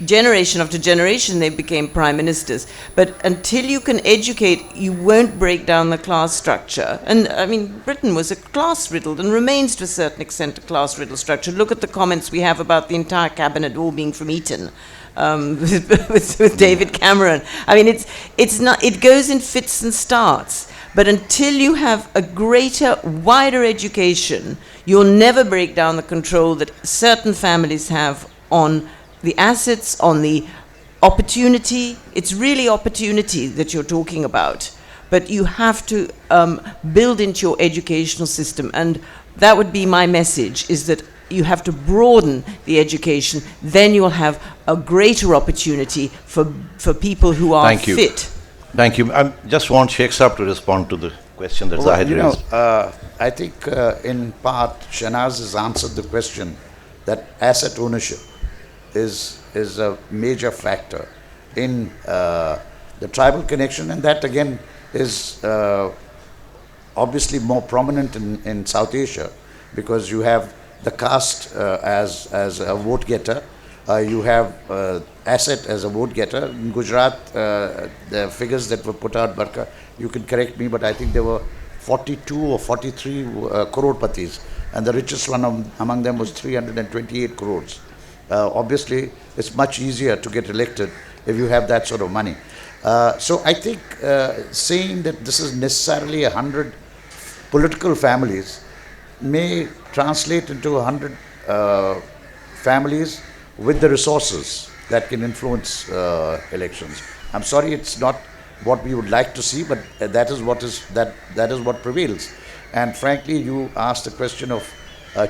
Generation after generation, they became prime ministers. But until you can educate, you won't break down the class structure. And I mean, Britain was a class-riddled and remains to a certain extent a class-riddled structure. Look at the comments we have about the entire cabinet all being from Eton. With David Cameron. I mean, it goes in fits and starts. But until you have a greater, wider education, you'll never break down the control that certain families have on the assets, on the opportunity. It's really opportunity that you're talking about. But you have to build into your educational system. And that would be my message, is that you have to broaden the education, then you'll have a greater opportunity for people who are Thank you. fit. Thank you. I just want Sheikh Saab to respond to the question that Zahid raised. I think in part Shanaz has answered the question that asset ownership is a major factor in the tribal connection, and that again is obviously more prominent in South Asia, because you have the caste as a vote getter, you have asset as a vote getter. In Gujarat, the figures that were put out, Barka, you can correct me, but I think there were 42 or 43 crore-patis, and the richest one among them was 328 crores. Obviously, it's much easier to get elected if you have that sort of money. So I think saying that this is necessarily 100 political families may translate into 100 families with the resources that can influence elections. I'm sorry, it's not what we would like to see, but that is what prevails. And frankly, you asked the question of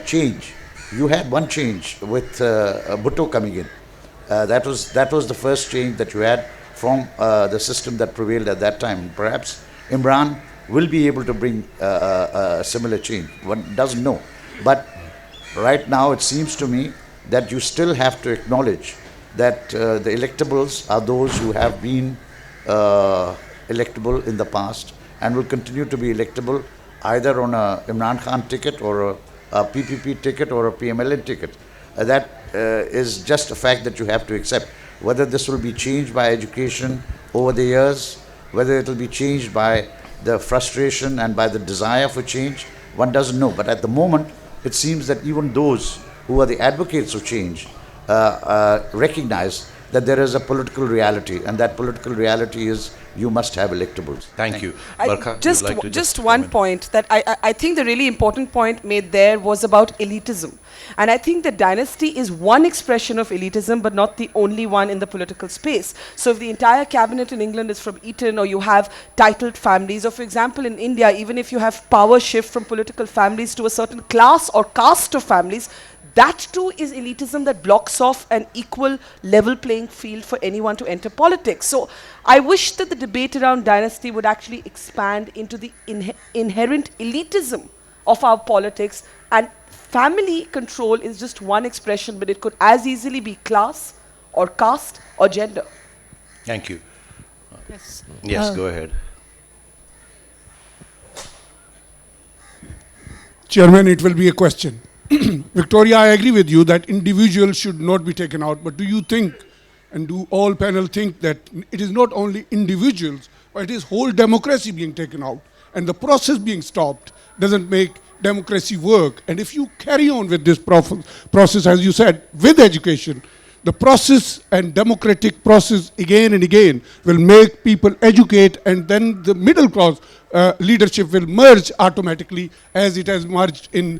change. You had one change with Bhutto coming in. That was the first change that you had from the system that prevailed at that time. Perhaps Imran will be able to bring a similar change. One doesn't know. But right now it seems to me that you still have to acknowledge that the electables are those who have been electable in the past and will continue to be electable either on a Imran Khan ticket or a PPP ticket or a PMLN ticket. That is just a fact that you have to accept. Whether this will be changed by education over the years, whether it will be changed by the frustration and by the desire for change, one doesn't know. But at the moment, it seems that even those who are the advocates of change recognize that there is a political reality, and that political reality is you must have electables. Thank you. Barkha, Just, you'd like to just one comment? point that I think the really important point made there was about elitism. And I think the dynasty is one expression of elitism, but not the only one in the political space. So if the entire cabinet in England is from Eton, or you have titled families, or for example in India, even if you have power shift from political families to a certain class or caste of families, that too is elitism that blocks off an equal level playing field for anyone to enter politics. So I wish that the debate around dynasty would actually expand into the inherent elitism of our politics, and family control is just one expression, but it could as easily be class or caste or gender. Thank you. Yes. Yes, go ahead. Chairman, it will be a question. Victoria, I agree with you that individuals should not be taken out, but do you think, and do all panel think, that it is not only individuals, but it is whole democracy being taken out, and the process being stopped doesn't make democracy work? And if you carry on with this process, as you said, with education, the process and democratic process again and again will make people educate, and then the middle class leadership will merge automatically, as it has merged in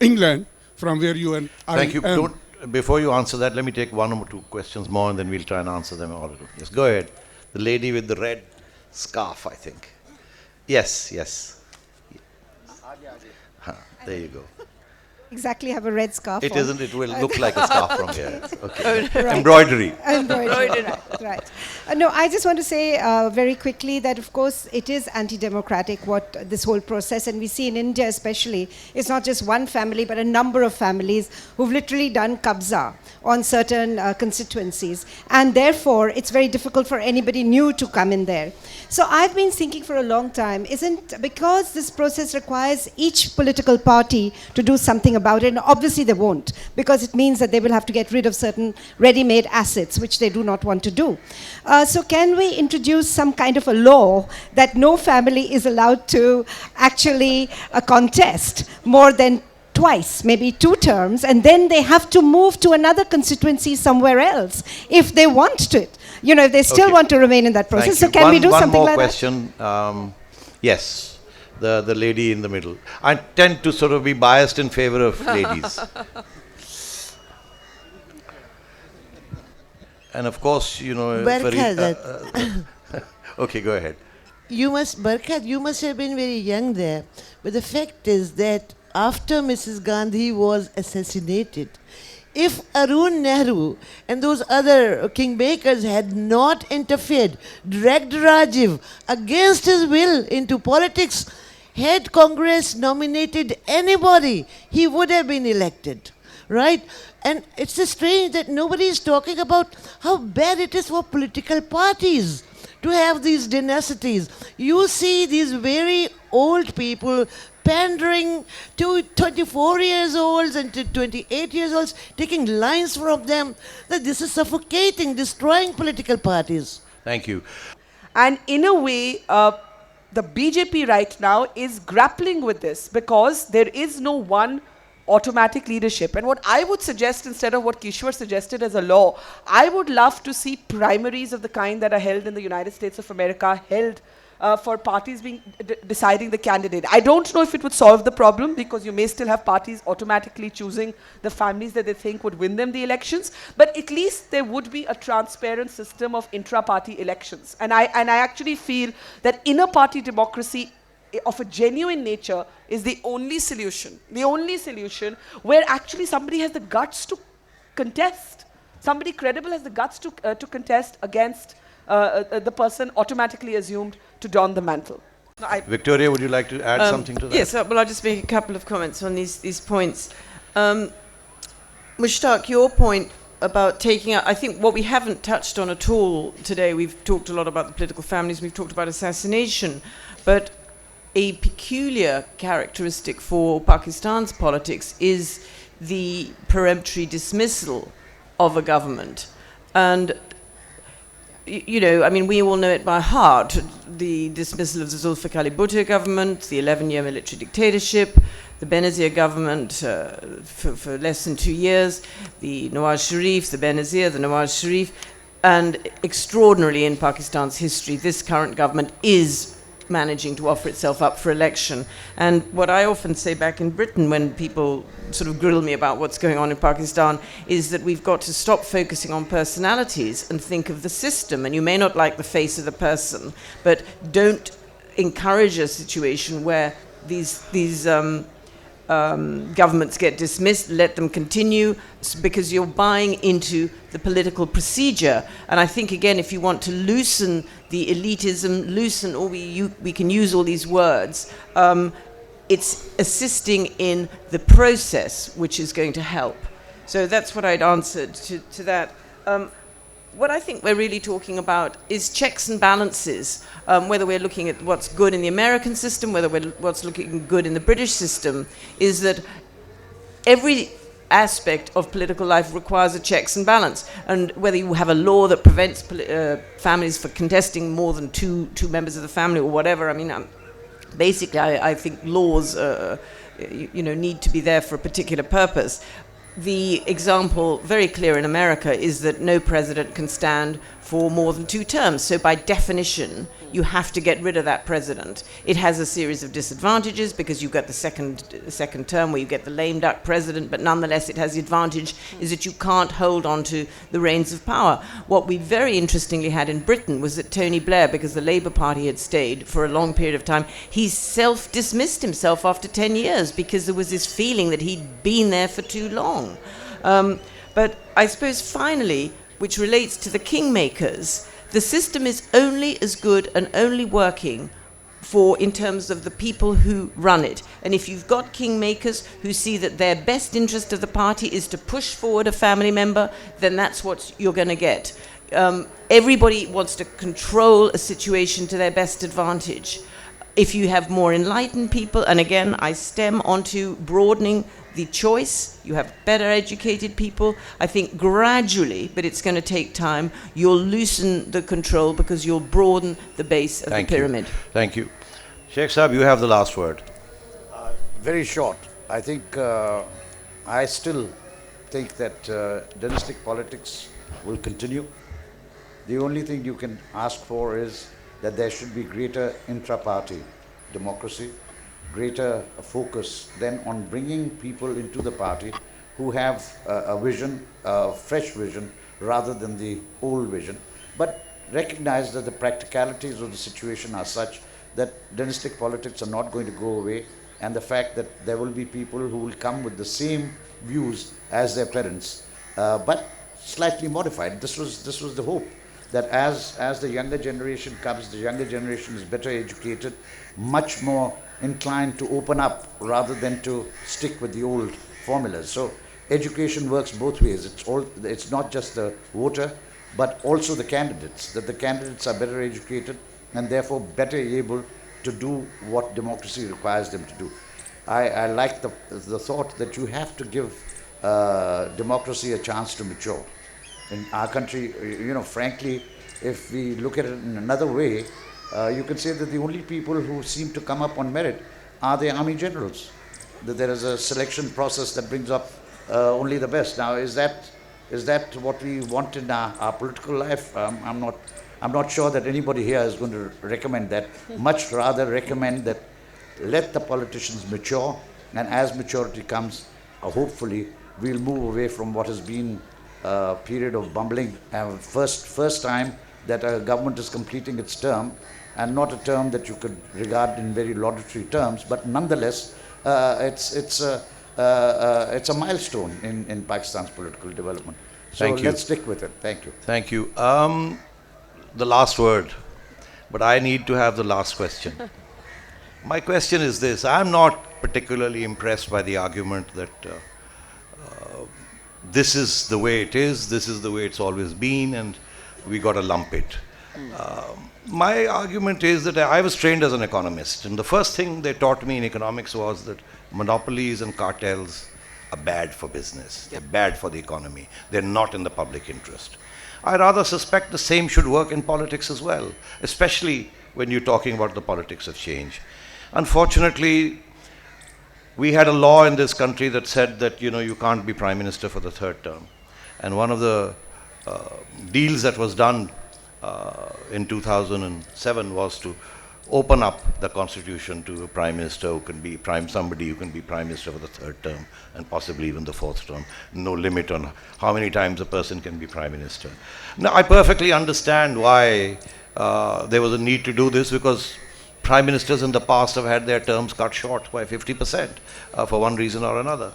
England, from where you and I Thank you. am. Before you answer that, let me take one or two questions more, and then we'll try and answer them all. Yes, go ahead. The lady with the red scarf, I think. Yes, yes. There you go. Exactly, have a red scarf It on. isn't, it will look like a scarf from here. Okay. Right. Embroidery. Embroidery, right. No, I just want to say very quickly that, of course, it is anti-democratic, what this whole process, and we see in India especially, it's not just one family, but a number of families who've literally done kabza on certain constituencies, and therefore it's very difficult for anybody new to come in there. So I've been thinking for a long time, because this process requires each political party to do something about it, and obviously they won't, because it means that they will have to get rid of certain ready-made assets, which they do not want to do. So can we introduce some kind of a law that no family is allowed to actually contest more than twice, maybe 2 terms, and then they have to move to another constituency somewhere else if they want to. You know, if they still Okay. want to remain in that process. So Thank you. can we do one something more like question. Yes, the lady in the middle. I tend to sort of be biased in favor of ladies. And of course, you know, okay, go ahead. Barkha, you must have been very young there. But the fact is that after Mrs. Gandhi was assassinated, if Arun Nehru and those other kingmakers had not interfered, dragged Rajiv against his will into politics, had Congress nominated anybody, he would have been elected, right? And it's just strange that nobody is talking about how bad it is for political parties to have these dynasties. You see these very old people pandering to 24 years olds and to 28 years olds, taking lines from them, that this is suffocating, destroying political parties. Thank you. And in a way, the BJP right now is grappling with this because there is no one automatic leadership. And what I would suggest, instead of what Kishwar suggested as a law, I would love to see primaries of the kind that are held in the United States of America held for parties being deciding the candidate. I don't know if it would solve the problem because you may still have parties automatically choosing the families that they think would win them the elections, but at least there would be a transparent system of intra-party elections. And I actually feel that inner-party democracy of a genuine nature is the only solution where actually somebody has the guts to contest. Somebody credible has the guts to contest against the person automatically assumed to don the mantle. Victoria, would you like to add something to that? Yes, well, I'll just make a couple of comments on these points. Mushtaq, your point about taking out, I think what we haven't touched on at all today, we've talked a lot about the political families, we've talked about assassination, but a peculiar characteristic for Pakistan's politics is the peremptory dismissal of a government. And you know, I mean, we all know it by heart. The dismissal of the Zulfikar Ali Bhutto government, the 11-year military dictatorship, the Benazir government for less than 2 years, the Nawaz Sharif, the Benazir, the Nawaz Sharif, and extraordinarily in Pakistan's history, this current government is managing to offer itself up for election. And what I often say back in Britain when people sort of grill me about what's going on in Pakistan is that we've got to stop focusing on personalities and think of the system. And you may not like the face of the person, but don't encourage a situation where these governments get dismissed, let them continue, because you're buying into the political procedure. And I think, again, if you want to loosen the elitism, or we can use all these words, it's assisting in the process, which is going to help. So that's what I'd answered to that. What I think we're really talking about is checks and balances, whether we're looking at what's good in the American system, whether what's looking good in the British system, is that every aspect of political life requires a checks and balance. And whether you have a law that prevents families from contesting more than two members of the family or whatever, I mean, basically I think laws need to be there for a particular purpose. The example, very clear in America, is that no president can stand for more than 2 terms. So by definition, you have to get rid of that president. It has a series of disadvantages because you've got the second term where you get the lame duck president, but nonetheless it has the advantage is that you can't hold on to the reins of power. What we very interestingly had in Britain was that Tony Blair, because the Labour Party had stayed for a long period of time, he self-dismissed himself after 10 years because there was this feeling that he'd been there for too long. But I suppose finally, which relates to the kingmakers, the system is only as good and only working in terms of the people who run it. And if you've got kingmakers who see that their best interest of the party is to push forward a family member, then that's what you're going to get. Everybody wants to control a situation to their best advantage. If you have more enlightened people, and again, I stem onto broadening the choice, you have better educated people, I think gradually, but it's going to take time, you'll loosen the control because you'll broaden the base of the pyramid. Thank you. Sheikh Saab, you have the last word. Very short. I think, I still think that dynastic politics will continue. The only thing you can ask for is that there should be greater intra-party democracy, greater focus then on bringing people into the party who have a vision, a fresh vision, rather than the old vision. But recognize that the practicalities of the situation are such that dynastic politics are not going to go away. and the fact that there will be people who will come with the same views as their parents, but slightly modified. This was the hope, that as the younger generation comes, the younger generation is better educated, much more inclined to open up rather than to stick with the old formulas. So education works both ways. It's not just the voter, but also the candidates, that the candidates are better educated and therefore better able to do what democracy requires them to do. I like the thought that you have to give democracy a chance to mature. In our country, frankly, if we look at it in another way, you can say that the only people who seem to come up on merit are the army generals. That there is a selection process that brings up only the best. Now, is that what we want in our political life? I'm not sure that anybody here is going to recommend that. Much rather recommend that let the politicians mature, and as maturity comes, hopefully we'll move away from what has been a period of bumbling. First time that a government is completing its term, and not a term that you could regard in very laudatory terms, but nonetheless, it's a milestone in Pakistan's political development. So Thank you. Let's stick with it. Thank you. Thank you. The last word, but I need to have the last question. My question is this: I'm not particularly impressed by the argument that this is the way it is, this is the way it's always been, and we got to lump it. My argument is that I was trained as an economist, and the first thing they taught me in economics was that monopolies and cartels are bad for business, they're bad for the economy, they're not in the public interest. I rather suspect the same should work in politics as well, especially when you're talking about the politics of change. Unfortunately, we had a law in this country that said that you can't be prime minister for the third term. And one of the deals that was done in 2007 was to open up the constitution to a prime minister who can be somebody who can be prime minister for the third term and possibly even the fourth term. No limit on how many times a person can be prime minister. Now, I perfectly understand why there was a need to do this, because prime ministers in the past have had their terms cut short by 50% for one reason or another.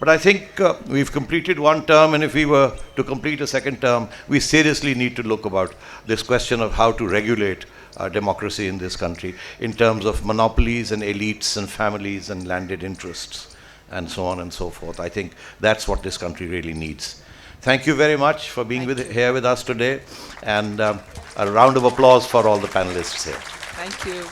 But I think we've completed one term, and if we were to complete a second term, we seriously need to look about this question of how to regulate democracy in this country in terms of monopolies and elites and families and landed interests and so on and so forth. I think that's what this country really needs. Thank you very much for being here with us today, and a round of applause for all the panelists here. Thank you.